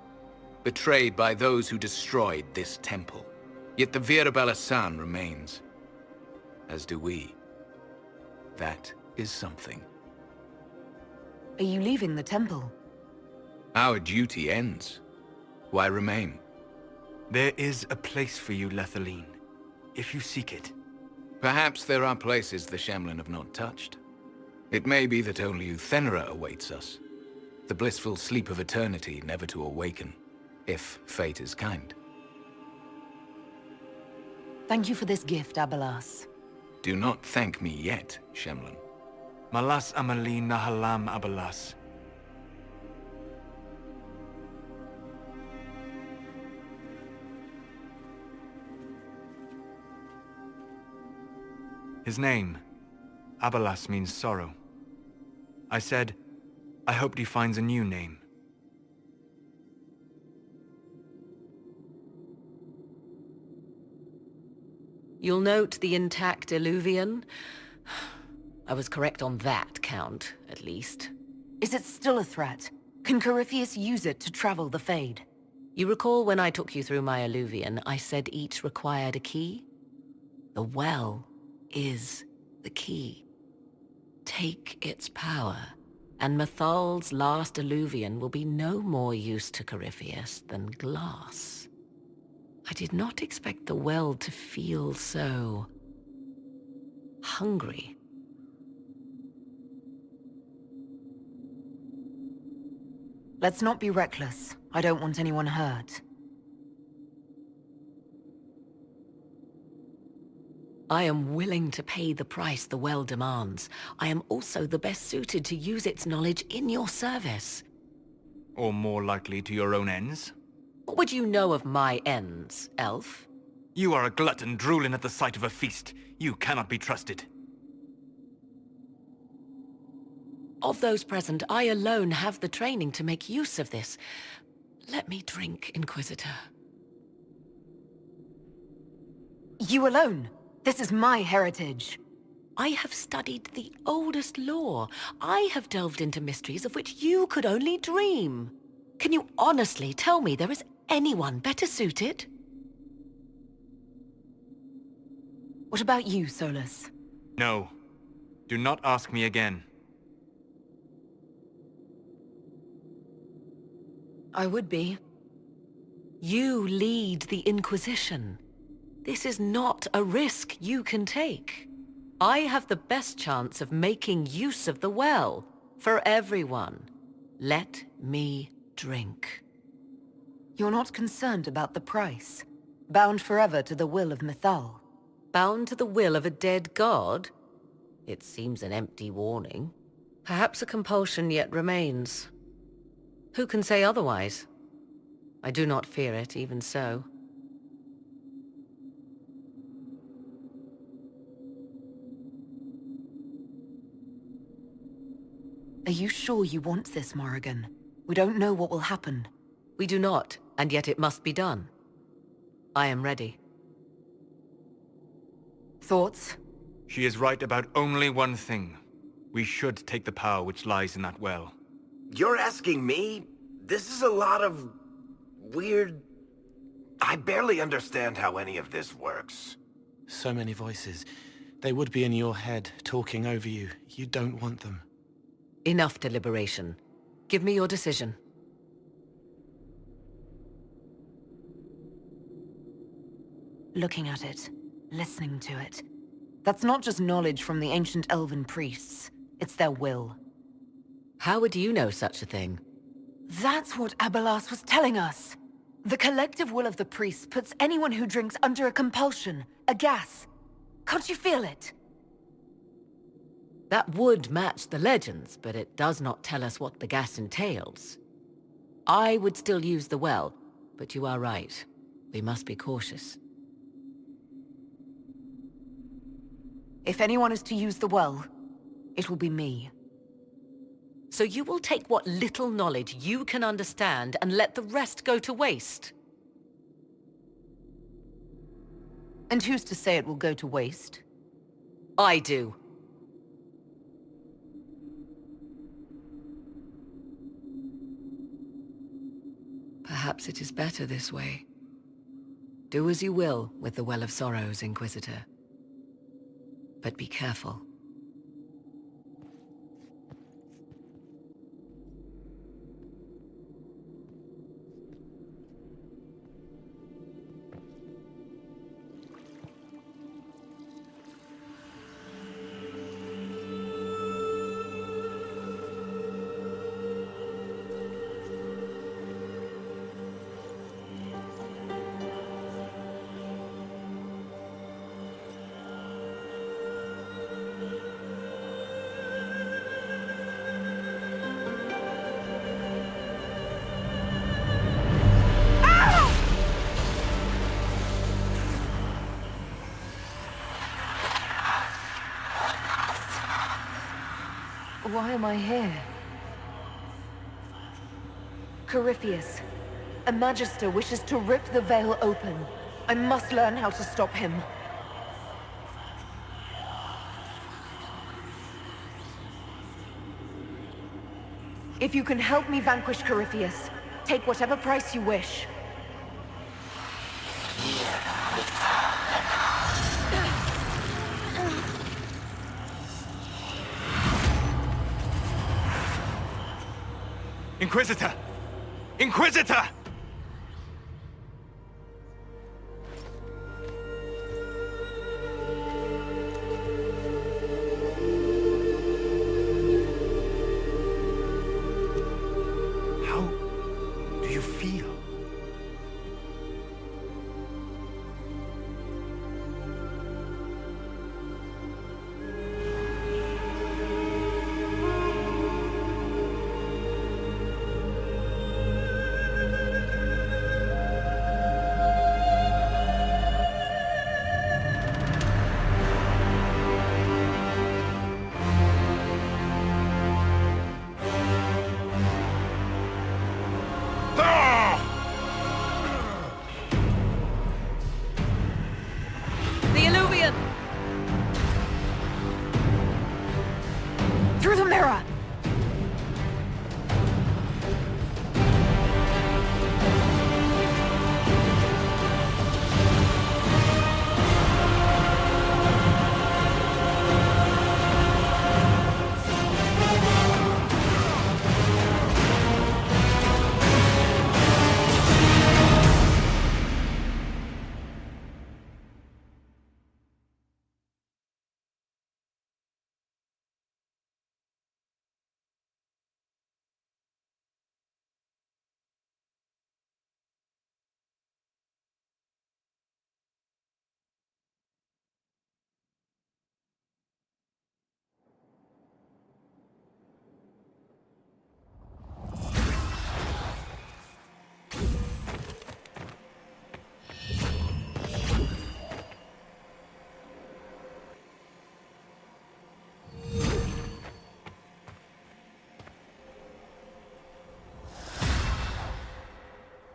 Betrayed by those who destroyed this temple. Yet the Vira Belasan remains. As do we. That is something. Are you leaving the temple? Our duty ends. Why remain? There is a place for you, Lethaline, if you seek it. Perhaps there are places the Shemlin have not touched. It may be that only Uthenra awaits us. The blissful sleep of eternity, never to awaken, if fate is kind. Thank you for this gift, Abelas. Do not thank me yet, Shemlin. Malas amali nahalam Abelas. His name, Abelas, means sorrow. I said, I hoped he finds a new name. You'll note the intact Illuvian. I was correct on that count, at least. Is it still a threat? Can Corypheus use it to travel the Fade? You recall when I took you through my Illuvian, I said each required a key? The well is the key. Take its power, and Mithal's last Illuvian will be no more use to Corypheus than glass. I did not expect the well to feel so hungry. Let's not be reckless. I don't want anyone hurt. I am willing to pay the price the well demands. I am also the best suited to use its knowledge in your service. Or more likely to your own ends? What would you know of my ends, elf? You are a glutton drooling at the sight of a feast. You cannot be trusted. Of those present, I alone have the training to make use of this. Let me drink, Inquisitor. You alone? This is my heritage. I have studied the oldest lore. I have delved into mysteries of which you could only dream. Can you honestly tell me there is anyone better suited? What about you, Solus? No. Do not ask me again. I would be. You lead the Inquisition. This is not a risk you can take. I have the best chance of making use of the well for everyone. Let me drink. You're not concerned about the price? Bound forever to the will of Mithal? Bound to the will of a dead god? It seems an empty warning. Perhaps a compulsion yet remains. Who can say otherwise? I do not fear it, even so. Are you sure you want this, Morrigan? We don't know what will happen. We do not, and yet it must be done. I am ready. Thoughts? She is right about only one thing. We should take the power which lies in that well. You're asking me? This is a lot of... weird... I barely understand how any of this works. So many voices. They would be in your head, talking over you. You don't want them. Enough deliberation. Give me your decision. Looking at it, listening to it. That's not just knowledge from the ancient elven priests. It's their will. How would you know such a thing? That's what Abelas was telling us. The collective will of the priests puts anyone who drinks under a compulsion, a gas. Can't you feel it? That would match the legends, but it does not tell us what the gas entails. I would still use the well, but you are right. We must be cautious. If anyone is to use the well, it will be me. So you will take what little knowledge you can understand and let the rest go to waste? And who's to say it will go to waste? I do. Perhaps it is better this way. Do as you will with the Well of Sorrows, Inquisitor. But be careful. Why am I here? Corypheus, a magister wishes to rip the veil open. I must learn how to stop him. If you can help me vanquish Corypheus, take whatever price you wish. Inquisitor! Inquisitor! How do you feel? Through the mirror!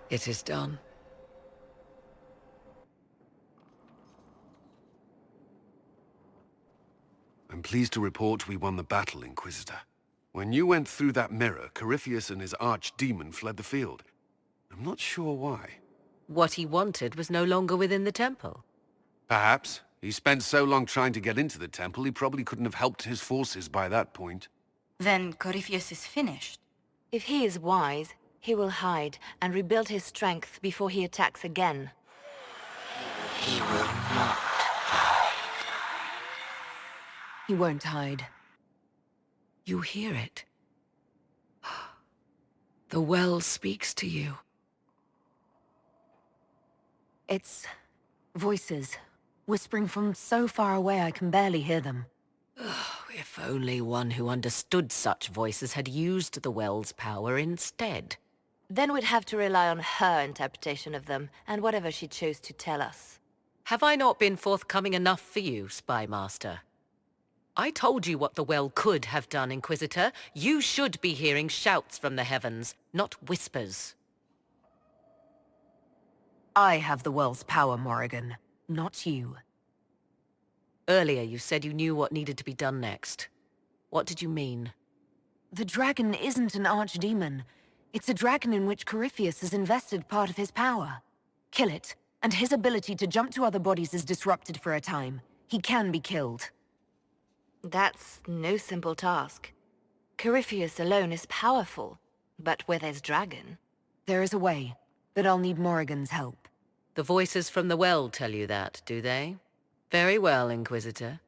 It is done. I'm pleased to report we won the battle, Inquisitor. When you went through that mirror, Corypheus and his archdemon fled the field. I'm not sure why. What he wanted was no longer within the temple. Perhaps. He spent so long trying to get into the temple, he probably couldn't have helped his forces by that point. Then Corypheus is finished. If he is wise, he will hide and rebuild his strength before he attacks again. He will not hide. He won't hide. You hear it. The well speaks to you. It's voices, whispering from so far away I can barely hear them. If only one who understood such voices had used the well's power instead. Then we'd have to rely on her interpretation of them, and whatever she chose to tell us. Have I not been forthcoming enough for you, Spy Master? I told you what the well could have done, Inquisitor. You should be hearing shouts from the heavens, not whispers. I have the well's power, Morrigan, not you. Earlier you said you knew what needed to be done next. What did you mean? The dragon isn't an archdemon. It's a dragon in which Corypheus has invested part of his power. Kill it, and his ability to jump to other bodies is disrupted for a time. He can be killed. That's no simple task. Corypheus alone is powerful, but with his dragon... There is a way, but I'll need Morrigan's help. The voices from the well tell you that, do they? Very well, Inquisitor.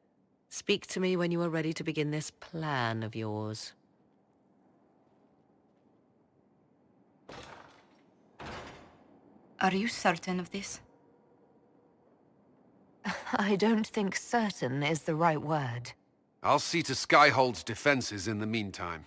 Speak to me when you are ready to begin this plan of yours. Are you certain of this? I don't think certain is the right word. I'll see to Skyhold's defenses in the meantime.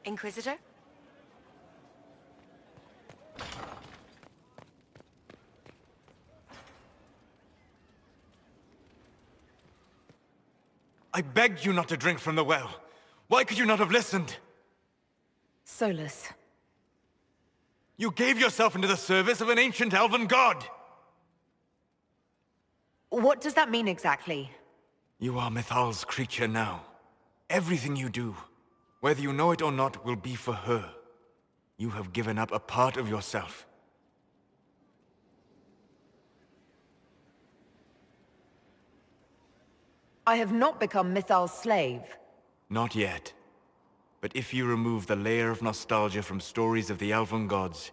Inquisitor? I begged you not to drink from the well. Why could you not have listened? Solus. You gave yourself into the service of an ancient elven god! What does that mean exactly? You are Mithal's creature now. Everything you do, whether you know it or not, will be for her. You have given up a part of yourself. I have not become Mithal's slave. Not yet. But if you remove the layer of nostalgia from stories of the elven gods,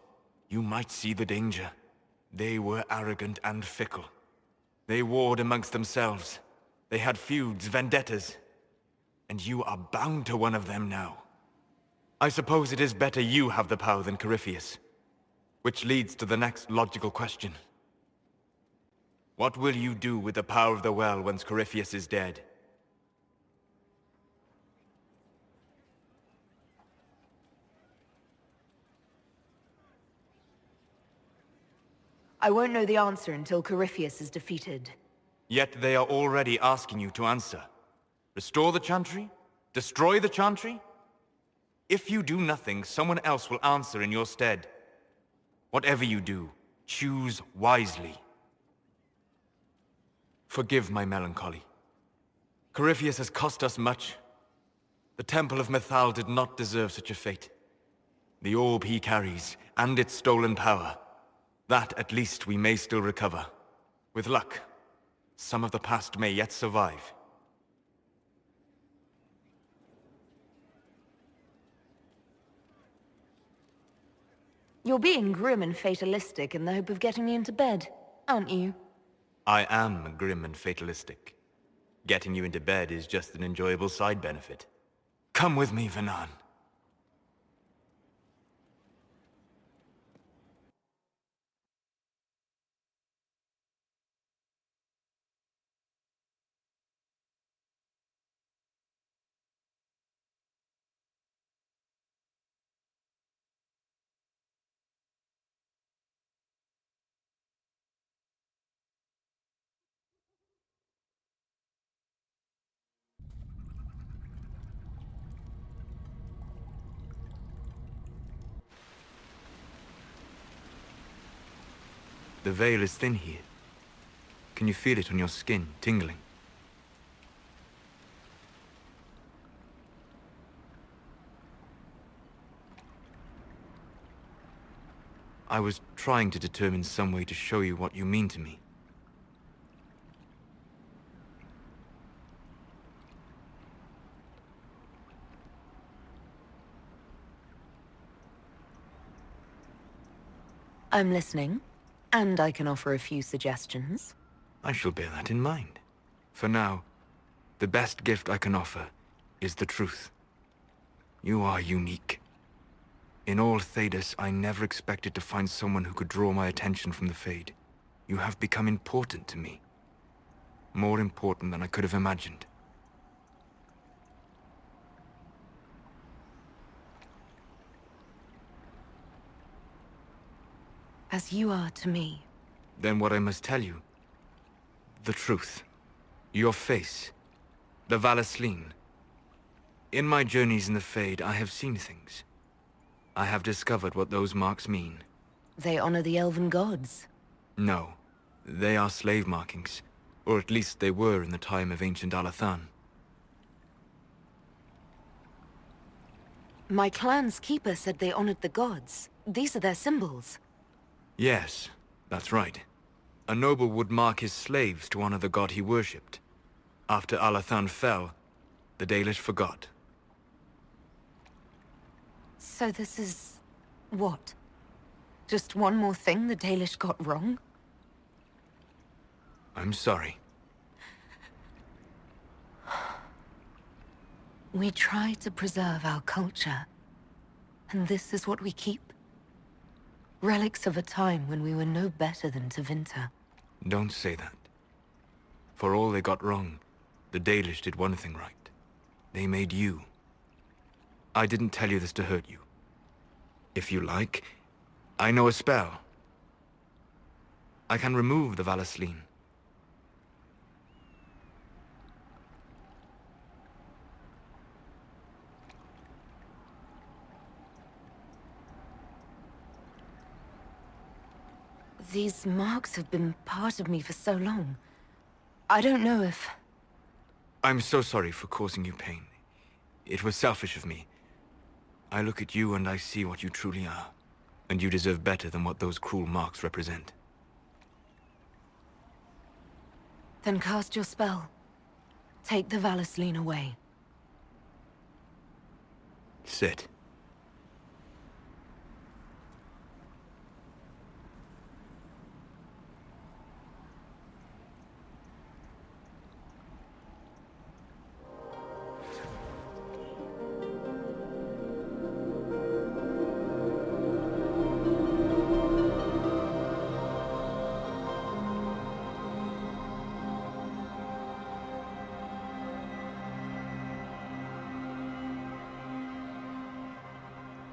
you might see the danger. They were arrogant and fickle. They warred amongst themselves. They had feuds, vendettas. And you are bound to one of them now. I suppose it is better you have the power than Corypheus. Which leads to the next logical question. What will you do with the power of the well once Corypheus is dead? I won't know the answer until Corypheus is defeated. Yet they are already asking you to answer. Restore the Chantry? Destroy the Chantry? If you do nothing, someone else will answer in your stead. Whatever you do, choose wisely. Forgive my melancholy. Corypheus has cost us much. The Temple of Mithal did not deserve such a fate. The orb he carries, and its stolen power, that at least we may still recover. With luck, some of the past may yet survive. You're being grim and fatalistic in the hope of getting me into bed, aren't you? I am grim and fatalistic. Getting you into bed is just an enjoyable side benefit. Come with me, Vanan. The veil is thin here. Can you feel it on your skin, tingling? I was trying to determine some way to show you what you mean to me. I'm listening. And I can offer a few suggestions. I shall bear that in mind. For now, the best gift I can offer is the truth. You are unique. In all Thedas, I never expected to find someone who could draw my attention from the Fade. You have become important to me. More important than I could have imagined. As you are to me. Then what I must tell you, the truth. Your face, the Valasleen. In my journeys in the Fade, I have seen things. I have discovered what those marks mean. They honor the elven gods. No, they are slave markings. Or at least they were in the time of ancient Alathan. My clan's keeper said they honored the gods. These are their symbols. Yes, that's right. A noble would mark his slaves to honor the god he worshipped. After Alathan fell, the Dalish forgot. So this is... what? Just one more thing the Dalish got wrong? I'm sorry. We try to preserve our culture. And this is what we keep? Relics of a time when we were no better than Tevinter. Don't say that. For all they got wrong, the Dalish did one thing right. They made you. I didn't tell you this to hurt you. If you like, I know a spell. I can remove the Valasleen. These marks have been part of me for so long. I don't know if... I'm so sorry for causing you pain. It was selfish of me. I look at you and I see what you truly are. And you deserve better than what those cruel marks represent. Then cast your spell. Take the Valasleen away. Sit.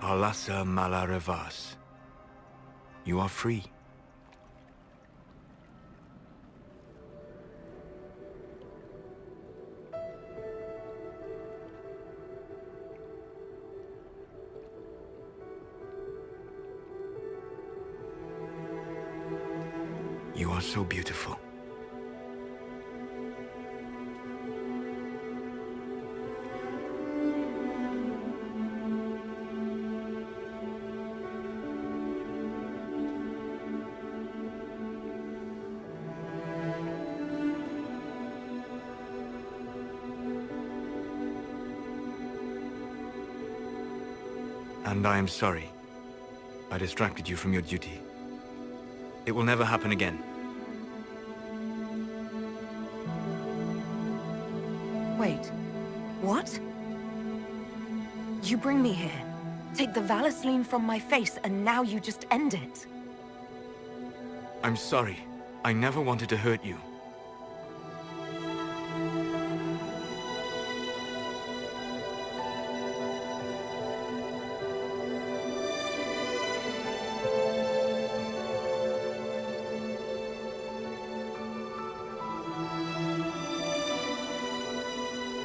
Alasa Malarevas. You are free. You are so beautiful. And I am sorry. I distracted you from your duty. It will never happen again. Wait. What? You bring me here, take the Valasleen from my face, and now you just end it? I'm sorry. I never wanted to hurt you.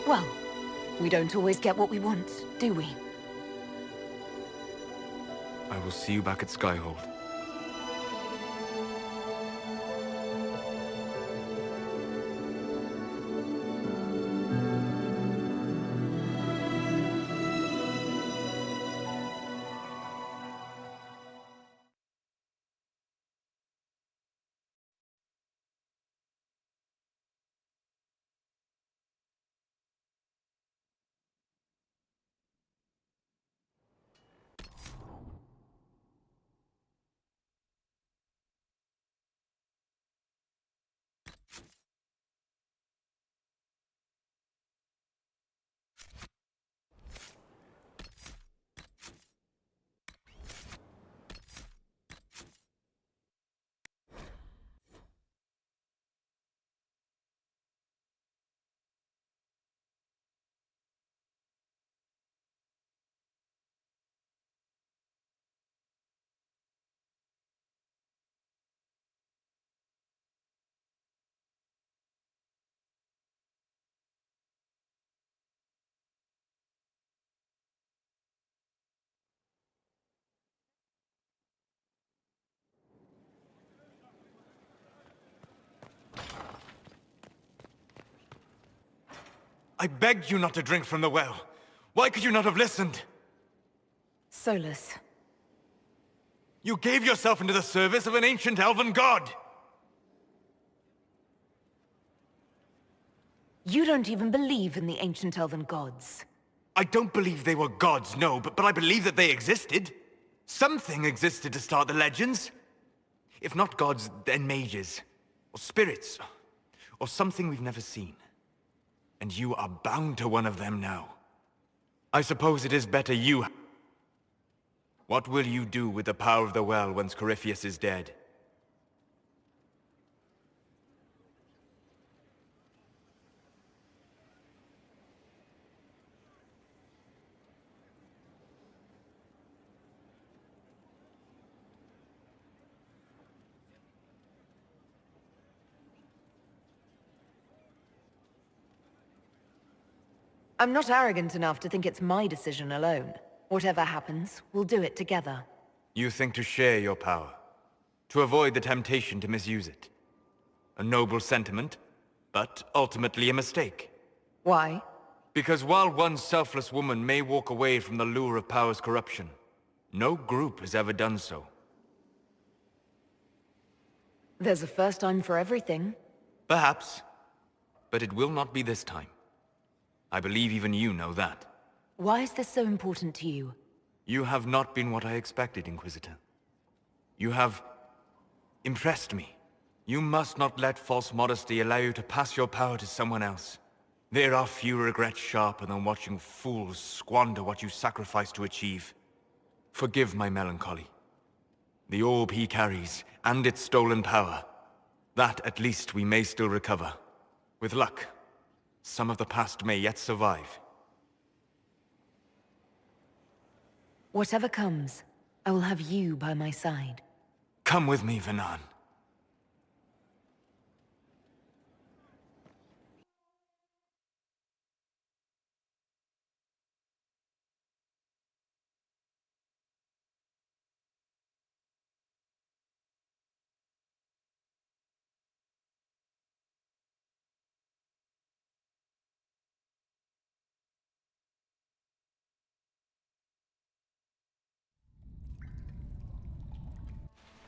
Well, we don't always get what we want, do we? I will see you back at Skaihold. I begged you not to drink from the well. Why could you not have listened? Solus. You gave yourself into the service of an ancient elven god! You don't even believe in the ancient elven gods. I don't believe they were gods, no, but I believe that they existed. Something existed to start the legends. If not gods, then mages. Or spirits. Or something we've never seen. And you are bound to one of them now. I suppose it is better you... What will you do with the power of the well once Corypheus is dead? I'm not arrogant enough to think it's my decision alone. Whatever happens, we'll do it together. You think to share your power, to avoid the temptation to misuse it. A noble sentiment, but ultimately a mistake. Why? Because while one selfless woman may walk away from the lure of power's corruption, no group has ever done so. There's a first time for everything. Perhaps. But it will not be this time. I believe even you know that. Why is this so important to you? You have not been what I expected, Inquisitor. You have impressed me. You must not let false modesty allow you to pass your power to someone else. There are few regrets sharper than watching fools squander what you sacrifice to achieve. Forgive my melancholy. The orb he carries, and its stolen power. That, at least, we may still recover. With luck, some of the past may yet survive. Whatever comes, I will have you by my side. Come with me, Venan.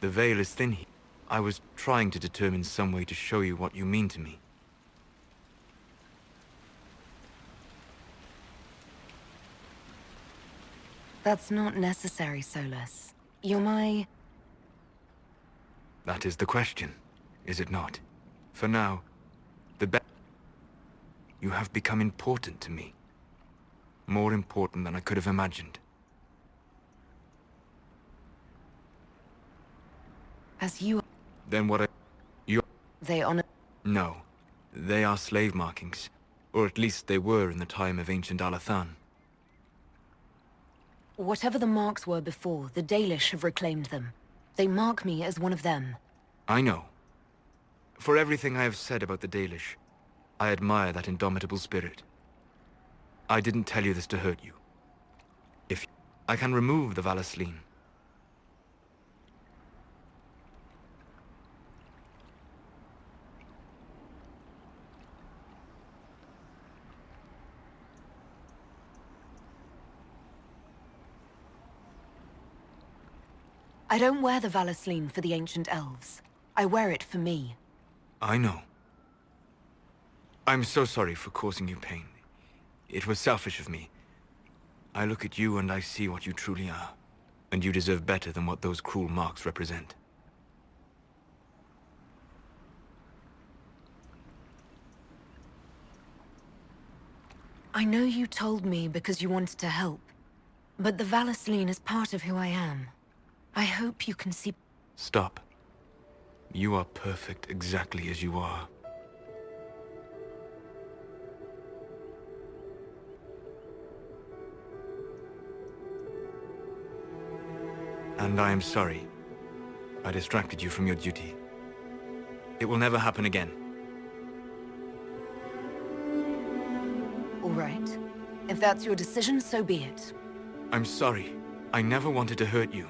The veil is thin here. I was trying to determine some way to show you what you mean to me. That's not necessary, Solas. You're my... That is the question, is it not? For now, you have become important to me. More important than I could have imagined. As you... Then what They honor... No. They are slave markings. Or at least they were in the time of ancient Alathan. Whatever the marks were before, the Dalish have reclaimed them. They mark me as one of them. I know. For everything I have said about the Dalish, I admire that indomitable spirit. I didn't tell you this to hurt you. If I can remove the Valasleen. I don't wear the Valasleen for the ancient elves. I wear it for me. I know. I'm so sorry for causing you pain. It was selfish of me. I look at you and I see what you truly are. And you deserve better than what those cruel marks represent. I know you told me because you wanted to help. But the Valasleen is part of who I am. I hope you can see... Stop. You are perfect exactly as you are. And I am sorry. I distracted you from your duty. It will never happen again. All right. If that's your decision, so be it. I'm sorry. I never wanted to hurt you.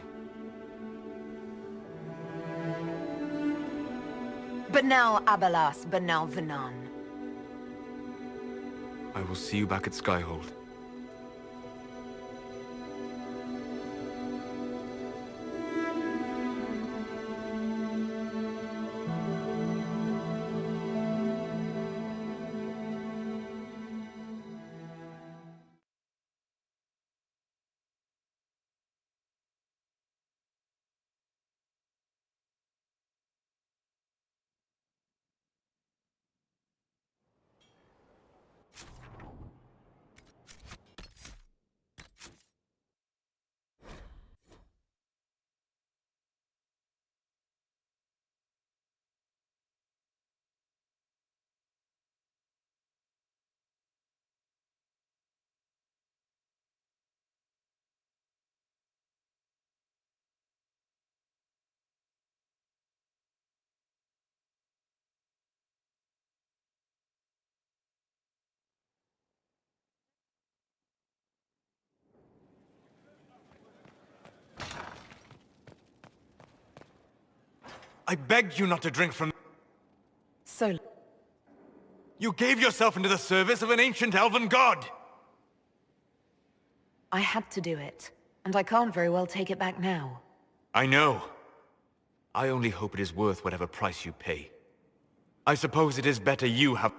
But now Abalas, but now Venan. I will see you back at Skyhold. I begged you not to drink from... So... You gave yourself into the service of an ancient elven god! I had to do it, and I can't very well take it back now. I know. I only hope it is worth whatever price you pay. I suppose it is better you have...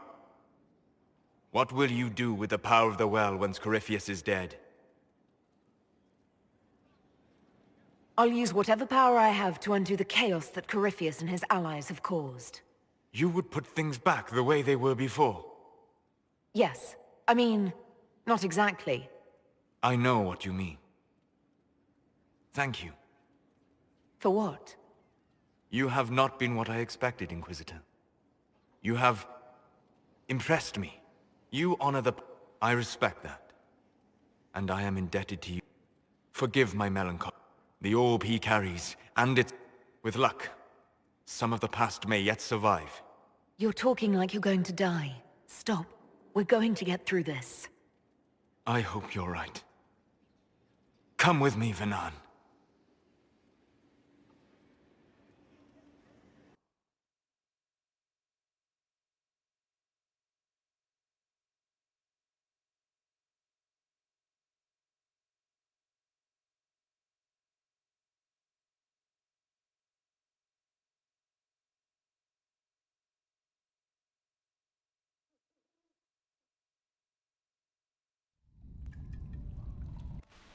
What will you do with the power of the well once Corypheus is dead? I'll use whatever power I have to undo the chaos that Corypheus and his allies have caused. You would put things back the way they were before? Yes. I mean, not exactly. I know what you mean. Thank you. For what? You have not been what I expected, Inquisitor. You have... impressed me. You honor the... I respect that. And I am indebted to you. Forgive my melancholy. The orb he carries, and its... With luck, some of the past may yet survive. You're talking like you're going to die. Stop. We're going to get through this. I hope you're right. Come with me, Venan.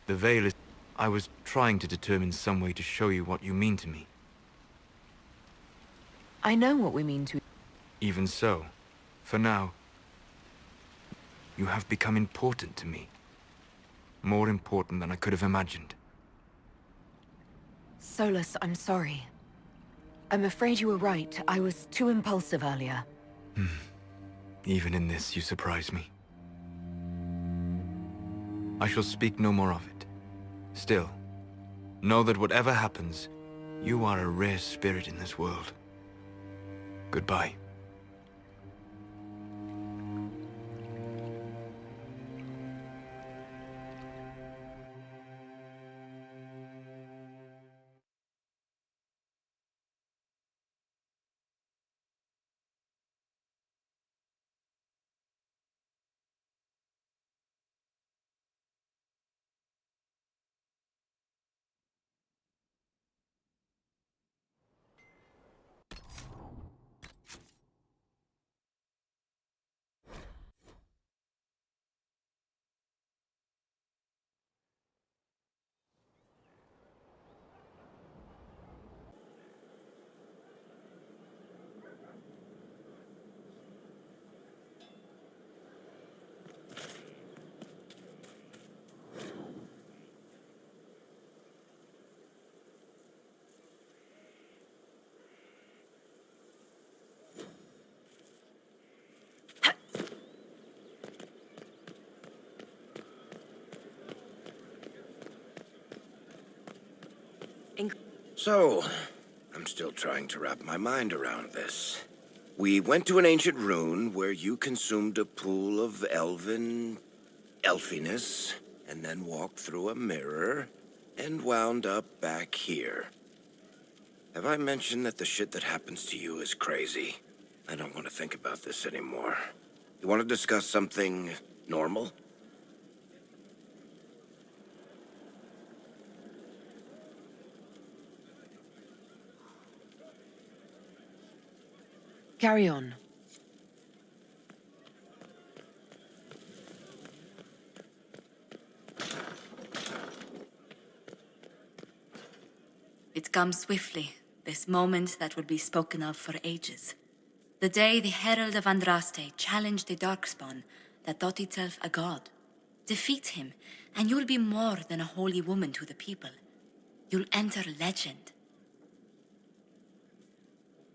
The veil is... I was trying to determine some way to show you what you mean to me. I know what we mean to... Even so, for now, you have become important to me. More important than I could have imagined. Solas, I'm sorry. I'm afraid you were right. I was too impulsive earlier. Even in this, you surprise me. I shall speak no more of it. Still, know that whatever happens, you are a rare spirit in this world. Goodbye. So, I'm still trying to wrap my mind around this. We went to an ancient rune where you consumed a pool of elfiness, and then walked through a mirror, and wound up back here. Have I mentioned that the shit that happens to you is crazy? I don't want to think about this anymore. You want to discuss something normal? Carry on. It comes swiftly, this moment that will be spoken of for ages. The day the Herald of Andraste challenged the Darkspawn that thought itself a god. Defeat him, and you'll be more than a holy woman to the people. You'll enter legend.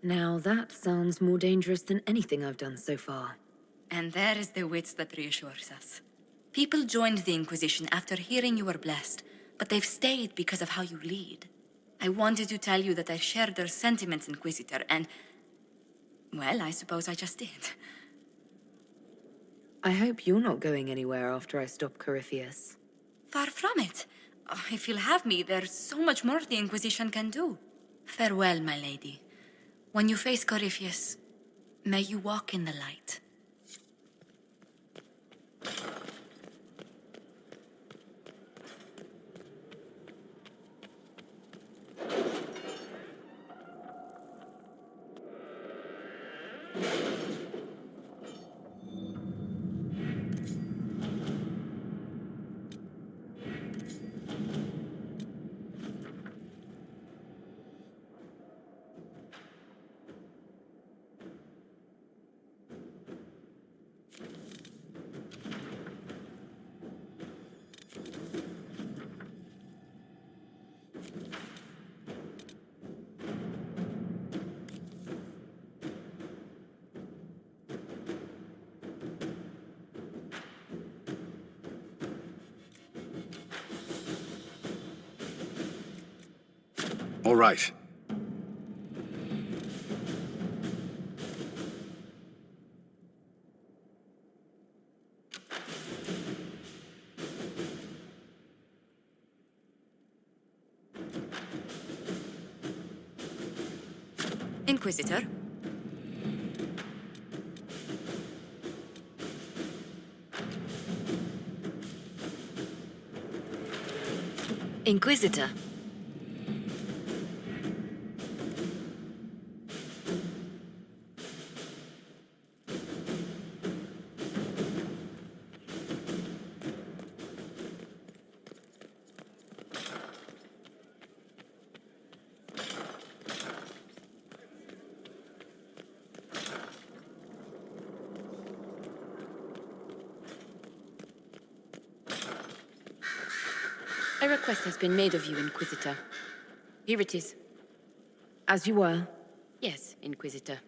Now that sounds more dangerous than anything I've done so far. And there is the wit that reassures us. People joined the Inquisition after hearing you were blessed, but they've stayed because of how you lead. I wanted to tell you that I shared their sentiments, Inquisitor, and... well, I suppose I just did. I hope you're not going anywhere after I stop Corypheus. Far from it. Oh, if you'll have me, there's so much more the Inquisition can do. Farewell, my lady. When you face Corypheus, may you walk in the light. All right. Inquisitor. Inquisitor. A request has been made of you, Inquisitor. Here it is. As you were. Yes, Inquisitor.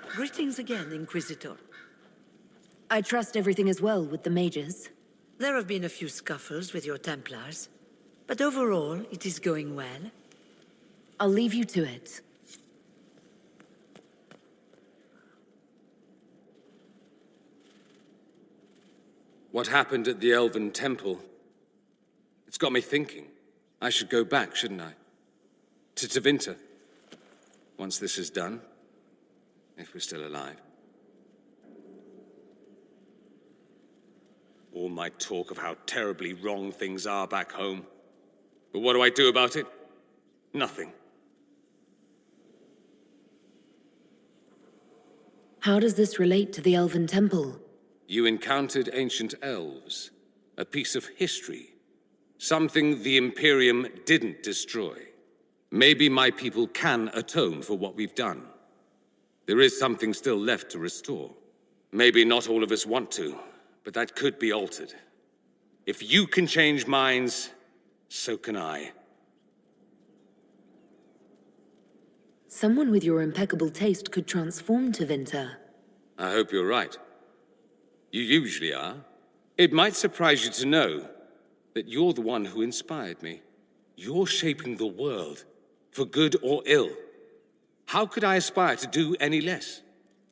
Greetings again, Inquisitor. I trust everything is well with the mages. There have been a few scuffles with your Templars, but overall, it is going well. I'll leave you to it. What happened at the Elven Temple? It's got me thinking. I should go back, shouldn't I? To Tevinter. Once this is done. If we're still alive. All my talk of how terribly wrong things are back home. But what do I do about it? Nothing. How does this relate to the Elven Temple? You encountered ancient elves. A piece of history. Something the Imperium didn't destroy. Maybe my people can atone for what we've done. There is something still left to restore. Maybe not all of us want to, but that could be altered. If you can change minds, so can I. Someone with your impeccable taste could transform Tevinter. I hope you're right. You usually are. It might surprise you to know that you're the one who inspired me. You're shaping the world, for good or ill. How could I aspire to do any less?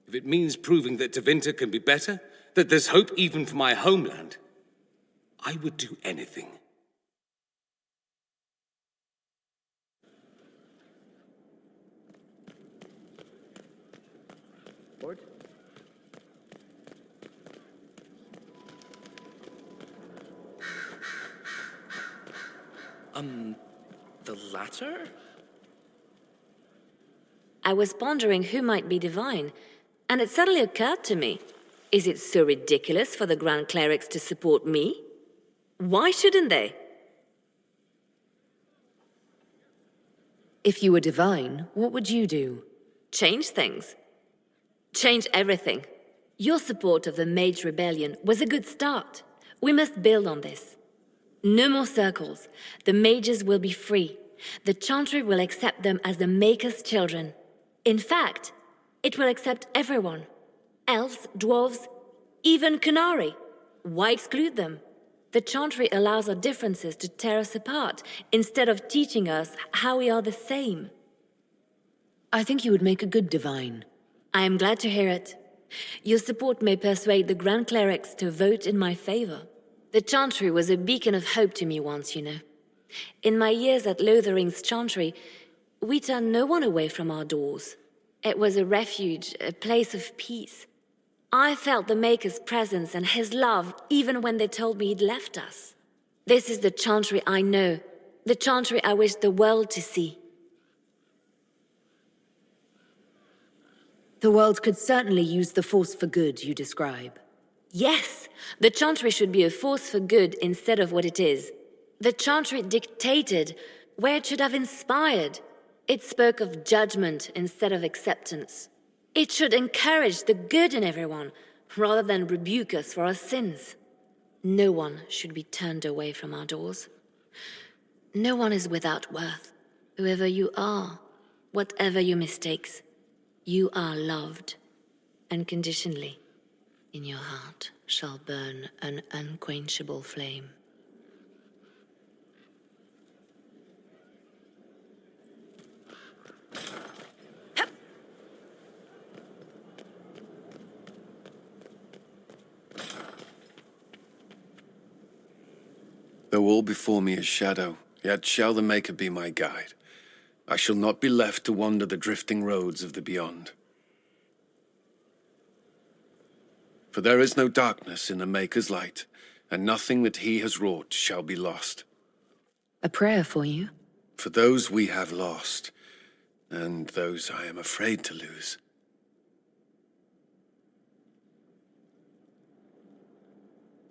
If it means proving that Tevinter can be better, that there's hope even for my homeland, I would do anything. Lord? The latter? I was pondering who might be divine, and it suddenly occurred to me. Is it so ridiculous for the Grand Clerics to support me? Why shouldn't they? If you were divine, what would you do? Change things. Change everything. Your support of the Mage Rebellion was a good start. We must build on this. No more circles. The mages will be free. The Chantry will accept them as the Maker's children. In fact, it will accept everyone. Elves, dwarves, even Canary. Why exclude them? The Chantry allows our differences to tear us apart, instead of teaching us how we are the same. I think you would make a good divine. I am glad to hear it. Your support may persuade the Grand Clerics to vote in my favor. The Chantry was a beacon of hope to me once, you know. In my years at Lothering's Chantry, we turned no one away from our doors. It was a refuge, a place of peace. I felt the Maker's presence and his love even when they told me he'd left us. This is the Chantry I know, the Chantry I wish the world to see. The world could certainly use the force for good you describe. Yes, the Chantry should be a force for good instead of what it is. The Chantry dictated where it should have inspired. It spoke of judgment instead of acceptance. It should encourage the good in everyone, rather than rebuke us for our sins. No one should be turned away from our doors. No one is without worth. Whoever you are, whatever your mistakes, you are loved, unconditionally. In your heart shall burn an unquenchable flame. Though all before me is shadow, yet shall the Maker be my guide. I shall not be left to wander the drifting roads of the beyond. For there is no darkness in the Maker's light, and nothing that he has wrought shall be lost. A prayer for you? For those we have lost, and those I am afraid to lose.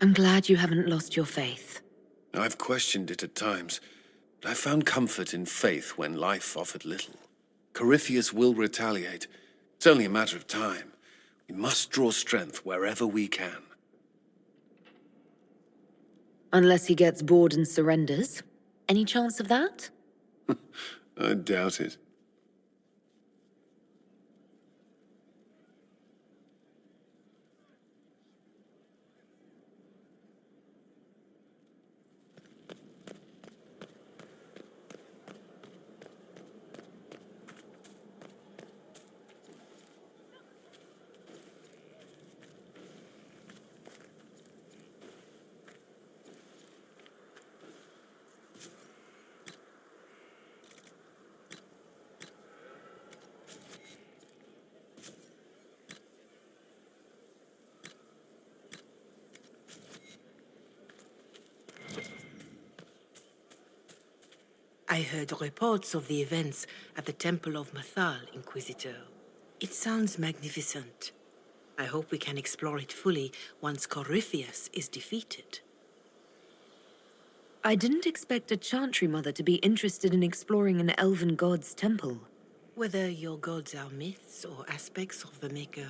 I'm glad you haven't lost your faith. I've questioned it at times, but I found comfort in faith when life offered little. Corypheus will retaliate. It's only a matter of time. We must draw strength wherever we can. Unless he gets bored and surrenders. Any chance of that? I doubt it. I heard reports of the events at the Temple of Mithal, Inquisitor. It sounds magnificent. I hope we can explore it fully once Corypheus is defeated. I didn't expect a Chantry Mother to be interested in exploring an elven god's temple. Whether your gods are myths or aspects of the Maker,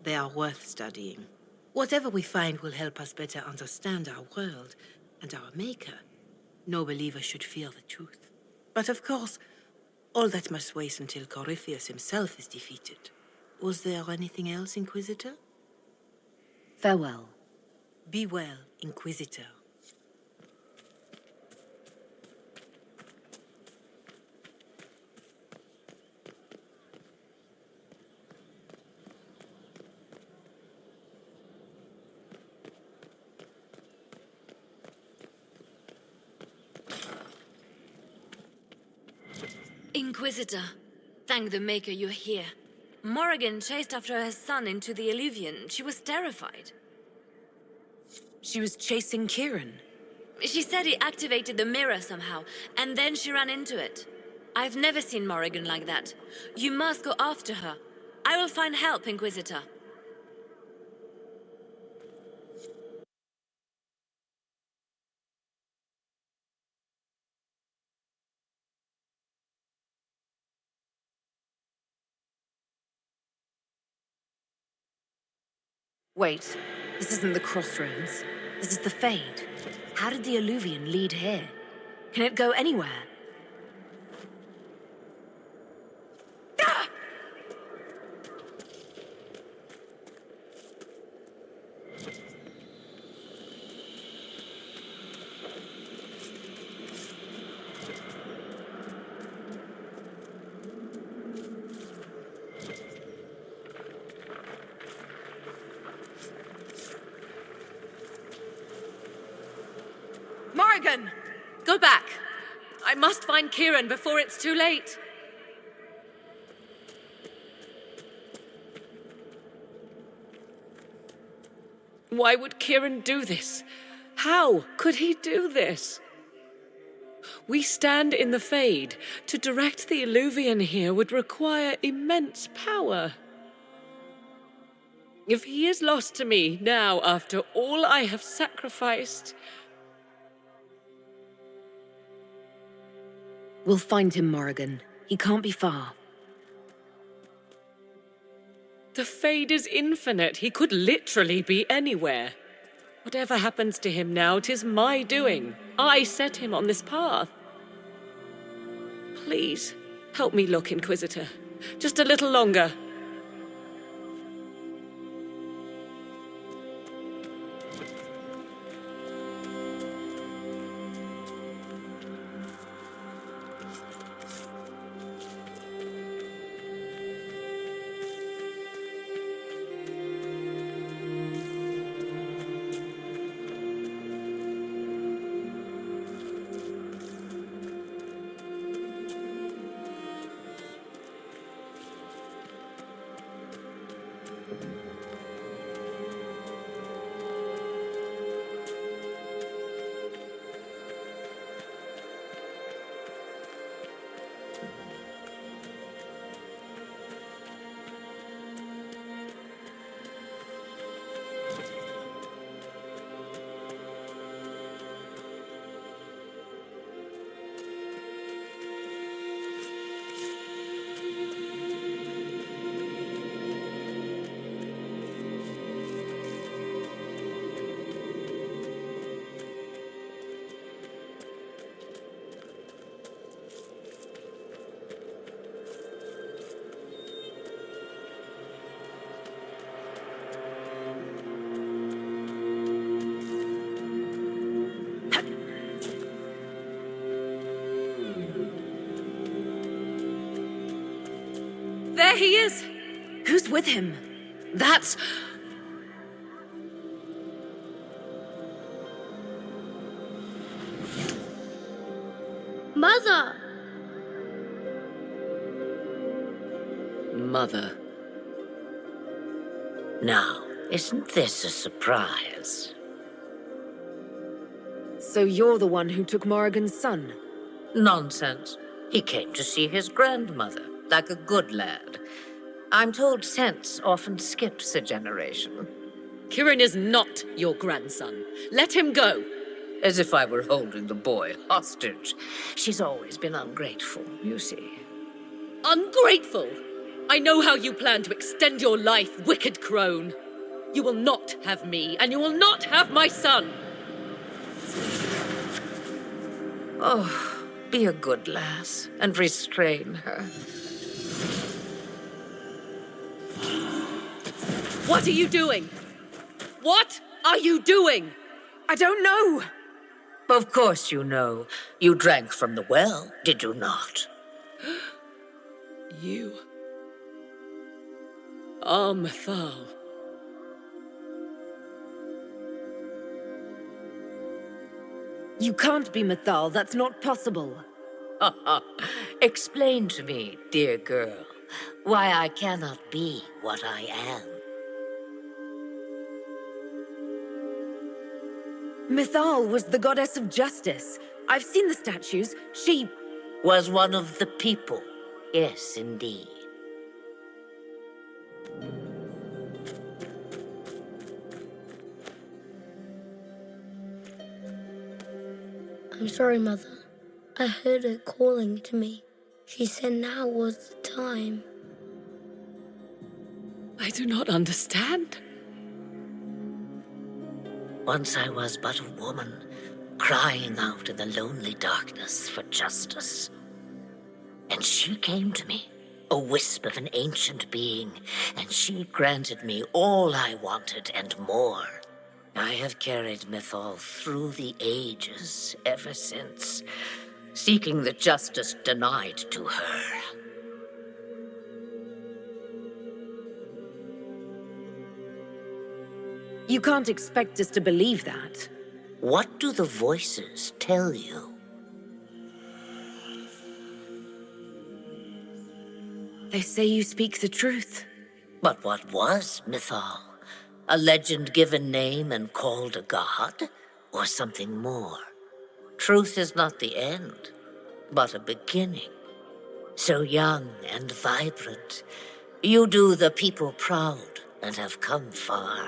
they are worth studying. Whatever we find will help us better understand our world and our Maker. No believer should fear the truth. But of course, all that must wait until Corypheus himself is defeated. Was there anything else, Inquisitor? Farewell. Be well, Inquisitor. Inquisitor, thank the Maker you're here. Morrigan chased after her son into the Illuvian. She was terrified. She was chasing Kieran. She said he activated the mirror somehow, and then she ran into it. I've never seen Morrigan like that. You must go after her. I will find help, Inquisitor. Wait, this isn't the crossroads. This is the Fade. How did the Illuvian lead here? Can it go anywhere? Ah! Morrigan! Go back! I must find Kieran before it's too late. Why would Kieran do this? How could he do this? We stand in the Fade. To direct the Illuvian here would require immense power. If he is lost to me now after all I have sacrificed... We'll find him, Morrigan. He can't be far. The Fade is infinite. He could literally be anywhere. Whatever happens to him now, 'tis my doing. I set him on this path. Please, help me look, Inquisitor. Just a little longer. There he is! Who's with him? That's... Mother! Mother. Now, isn't this a surprise? So you're the one who took Morrigan's son? Nonsense. He came to see his grandmother, like a good lad. I'm told sense often skips a generation. Kieran is not your grandson. Let him go. As if I were holding the boy hostage. She's always been ungrateful, you see. Ungrateful? I know how you plan to extend your life, wicked crone. You will not have me, and you will not have my son. Oh, be a good lass, and restrain her. What are you doing? What are you doing? I don't know. Of course you know. You drank from the well, did you not? You are Mithal. You can't be Mithal. That's not possible. Explain to me, dear girl, why I cannot be what I am. Mithal was the goddess of justice. I've seen the statues. She... was one of the people. Yes, indeed. I'm sorry, Mother. I heard her calling to me. She said now was the time. I do not understand. Once I was but a woman, crying out in the lonely darkness for justice. And she came to me, a wisp of an ancient being, and she granted me all I wanted and more. I have carried Mithal through the ages ever since, seeking the justice denied to her. You can't expect us to believe that. What do the voices tell you? 'Tis the voice of the Luna Tic. It means enter the path of the well of sorrows. Tis my doing. I have carried Mithal through the ages ever since, seeking the justice denied to her. You can't expect us to believe that. What do the voices tell you? They say you speak the truth. But what was Mithal? A legend-given name and called a god? Or something more? Truth is not the end, but a beginning. So young and vibrant, you do the people proud and have come far.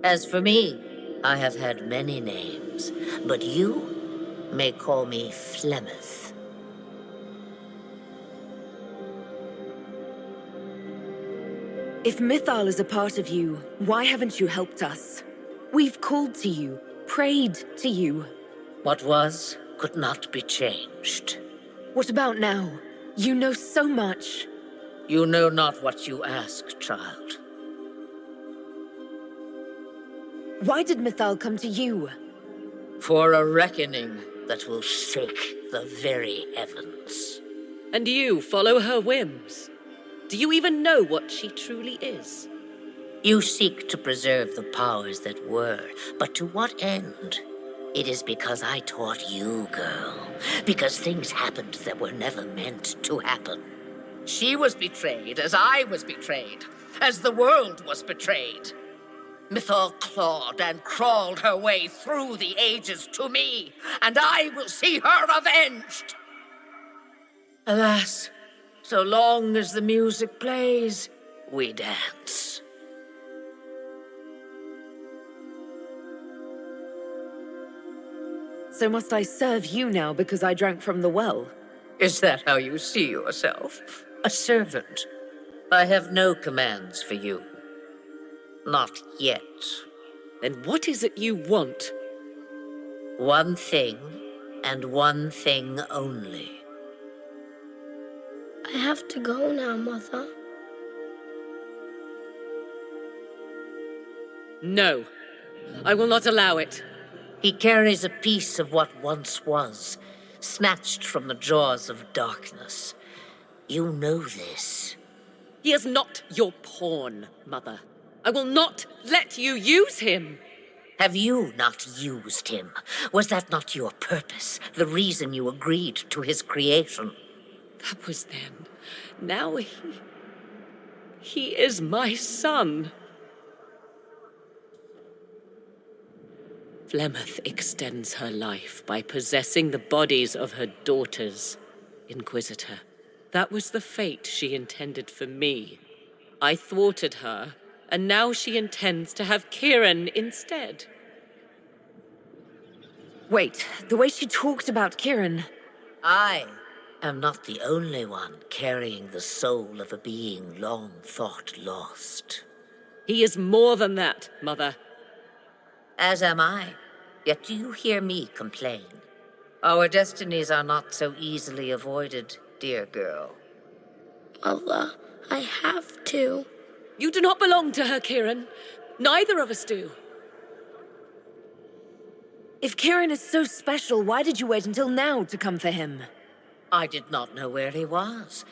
As for me, I have had many names, but you may call me Flemeth. If Mithal is a part of you, why haven't you helped us? We've called to you, prayed to you. What was could not be changed. What about now? You know so much. You know not what you ask, child. Why did Mithal come to you? For a reckoning that will shake the very heavens. And you follow her whims? Do you even know what she truly is? You seek to preserve the powers that were, but to what end? It is because I taught you, girl. Because things happened that were never meant to happen. She was betrayed as I was betrayed, as the world was betrayed. Mithal clawed and crawled her way through the ages to me, and I will see her avenged. Alas, so long as the music plays, we dance. So must I serve you now because I drank from the well? Is that how you see yourself? A servant? I have no commands for you. Not yet. Then what is it you want? One thing, and one thing only. I have to go now, Mother. No, I will not allow it. He carries a piece of what once was, snatched from the jaws of darkness. You know this. He is not your pawn, Mother. I will not let you use him. Have you not used him? Was that not your purpose, the reason you agreed to his creation? That was then. Now he is my son. Flemeth extends her life by possessing the bodies of her daughters, Inquisitor. That was the fate she intended for me. I thwarted her, and now she intends to have Kieran instead. Wait, the way she talked about Kieran... I am not the only one carrying the soul of a being long thought lost. He is more than that, Mother. As am I. Yet do you hear me complain? Our destinies are not so easily avoided, dear girl. Mother, I have to. You do not belong to her, Kieran. Neither of us do. If Kieran is so special, why did you wait until now to come for him? I did not know where he was.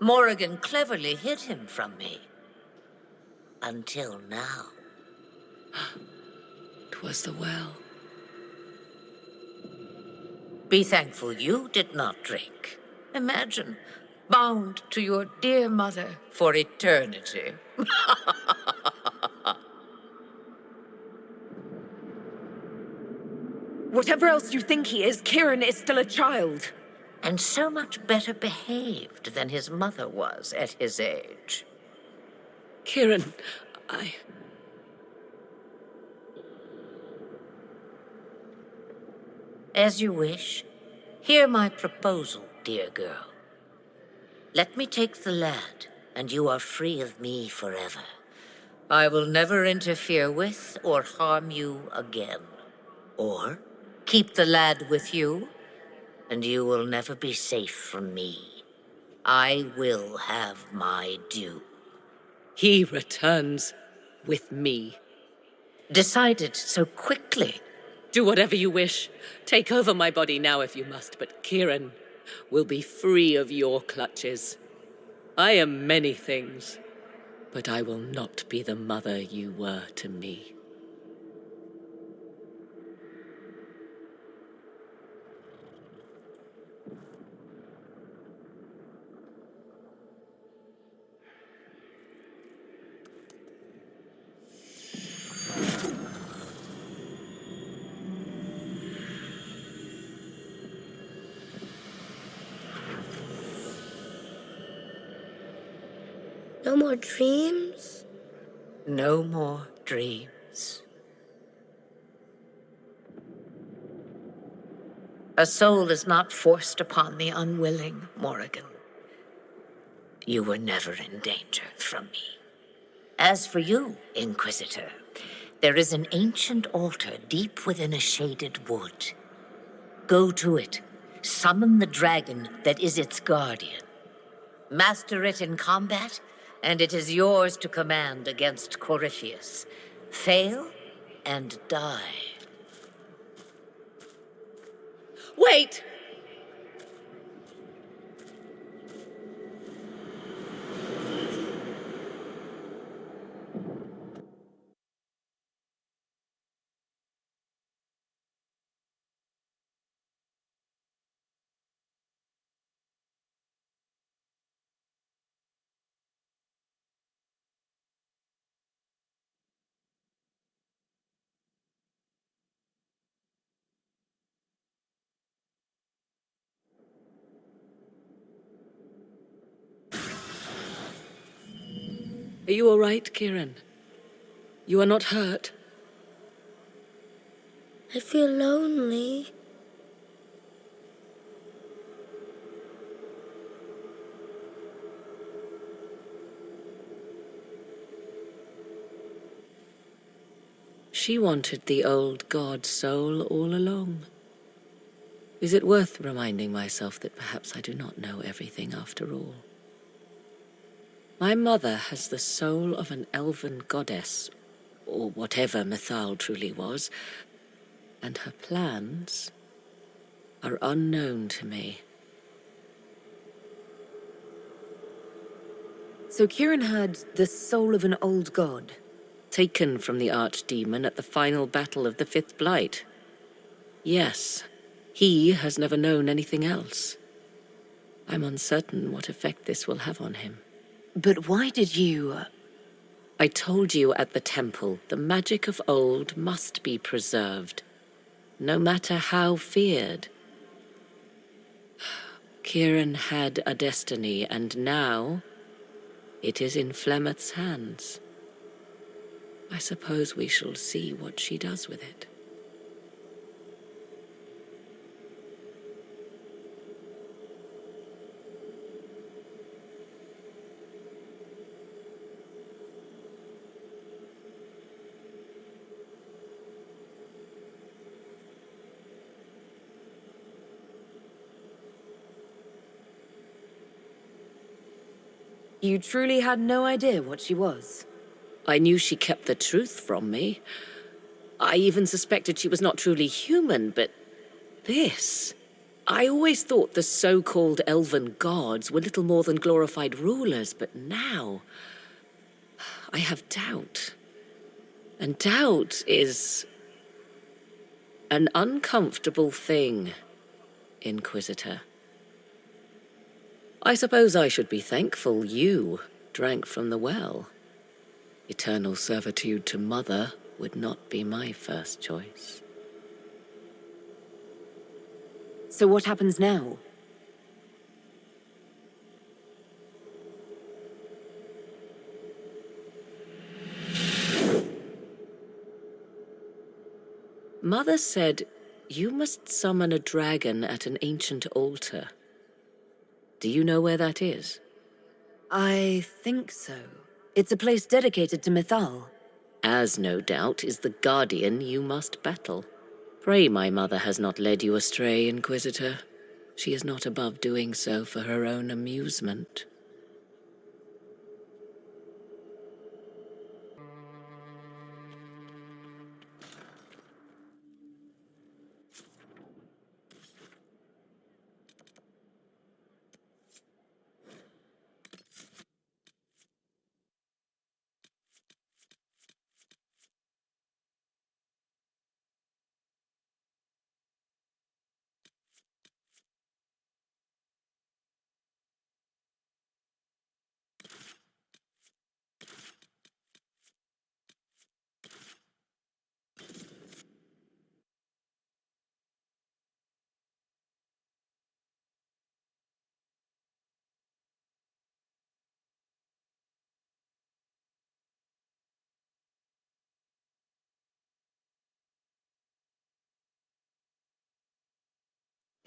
Morrigan cleverly hid him from me. Until now. 'Twas the well. Be thankful you did not drink. Imagine, bound to your dear mother for eternity. Whatever else you think he is, Kieran is still a child. And so much better behaved than his mother was at his age. Kieran, As you wish. Hear my proposal, dear girl. Let me take the lad, and you are free of me forever. I will never interfere with or harm you again. Or keep the lad with you, and you will never be safe from me. I will have my due. He returns with me. Decided so quickly. Do whatever you wish. Take over my body now if you must, but Kieran will be free of your clutches. I am many things, but I will not be the mother you were to me. No more dreams? No more dreams. A soul is not forced upon the unwilling, Morrigan. You were never in danger from me. As for you, Inquisitor, there is an ancient altar deep within a shaded wood. Go to it. Summon the dragon that is its guardian. Master it in combat, and it is yours to command against Corypheus. Fail, and die. Wait! Are you all right, Kieran? You are not hurt? I feel lonely. She wanted the old god soul all along. Is it worth reminding myself that perhaps I do not know everything after all? My mother has the soul of an elven goddess, or whatever Mithal truly was, and her plans are unknown to me. So Kieran had the soul of an old god? Taken from the archdemon at the final battle of the Fifth Blight. Yes, he has never known anything else. I'm uncertain what effect this will have on him. But why did you... I told you at the temple, the magic of old must be preserved, no matter how feared. Kieran had a destiny, and now it is in Flemeth's hands. I suppose we shall see what she does with it. You truly had no idea what she was? I knew she kept the truth from me. I even suspected she was not truly human, but this... I always thought the so-called elven gods were little more than glorified rulers, but now... I have doubt. And doubt is... an uncomfortable thing, Inquisitor. I suppose I should be thankful you drank from the well. Eternal servitude to Mother would not be my first choice. So what happens now? Mother said you must summon a dragon at an ancient altar. Do you know where that is? I think so. It's a place dedicated to Mithal. As no doubt is the guardian you must battle. Pray my mother has not led you astray, Inquisitor. She is not above doing so for her own amusement.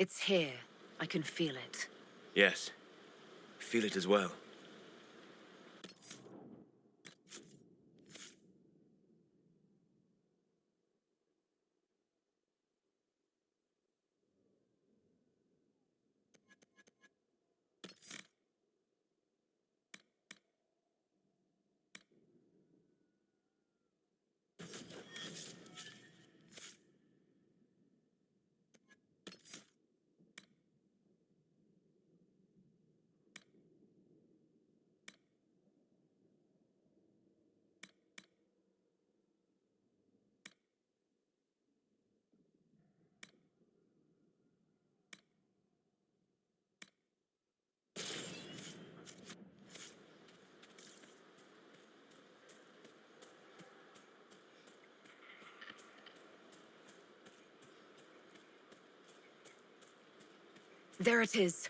It's here. I can feel it. Yes. Feel it as well. There it is.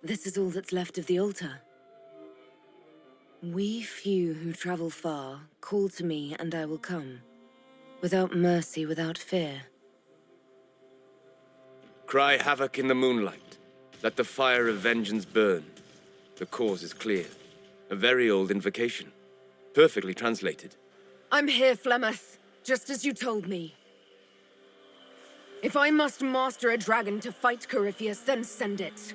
This is all that's left of the altar. We few who travel far, call to me and I will come. Without mercy, without fear. Cry havoc in the moonlight. Let the fire of vengeance burn. The cause is clear. A very old invocation. Perfectly translated. I'm here, Flemeth, just as you told me. If I must master a dragon to fight Corypheus, then send it.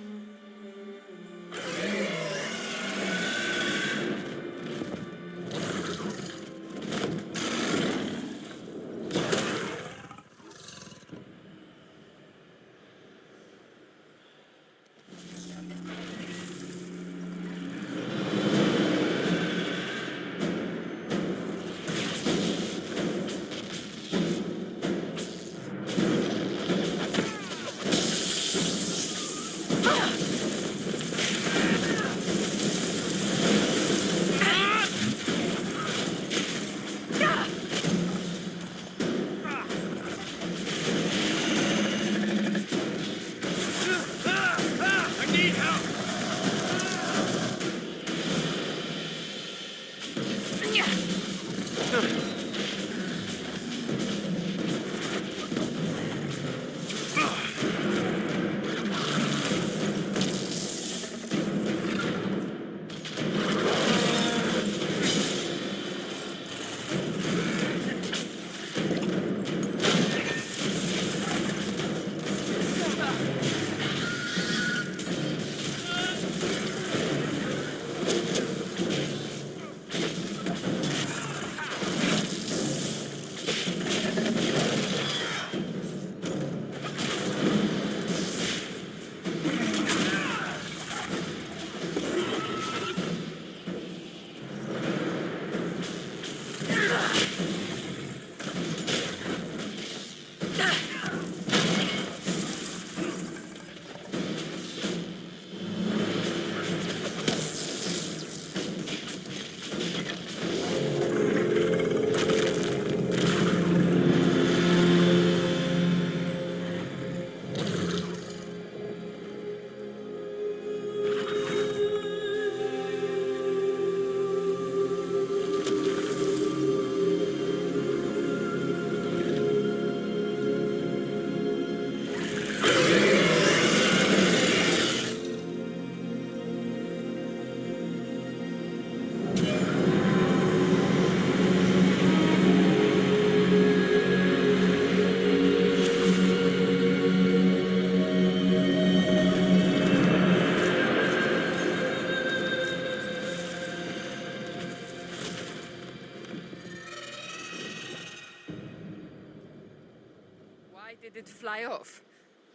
Did it fly off?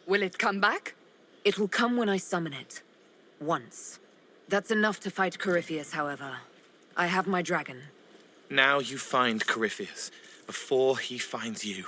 Will it come back? It will come when I summon it. Once. That's enough to fight Corypheus, however. I have my dragon. Now you find Corypheus, before he finds you.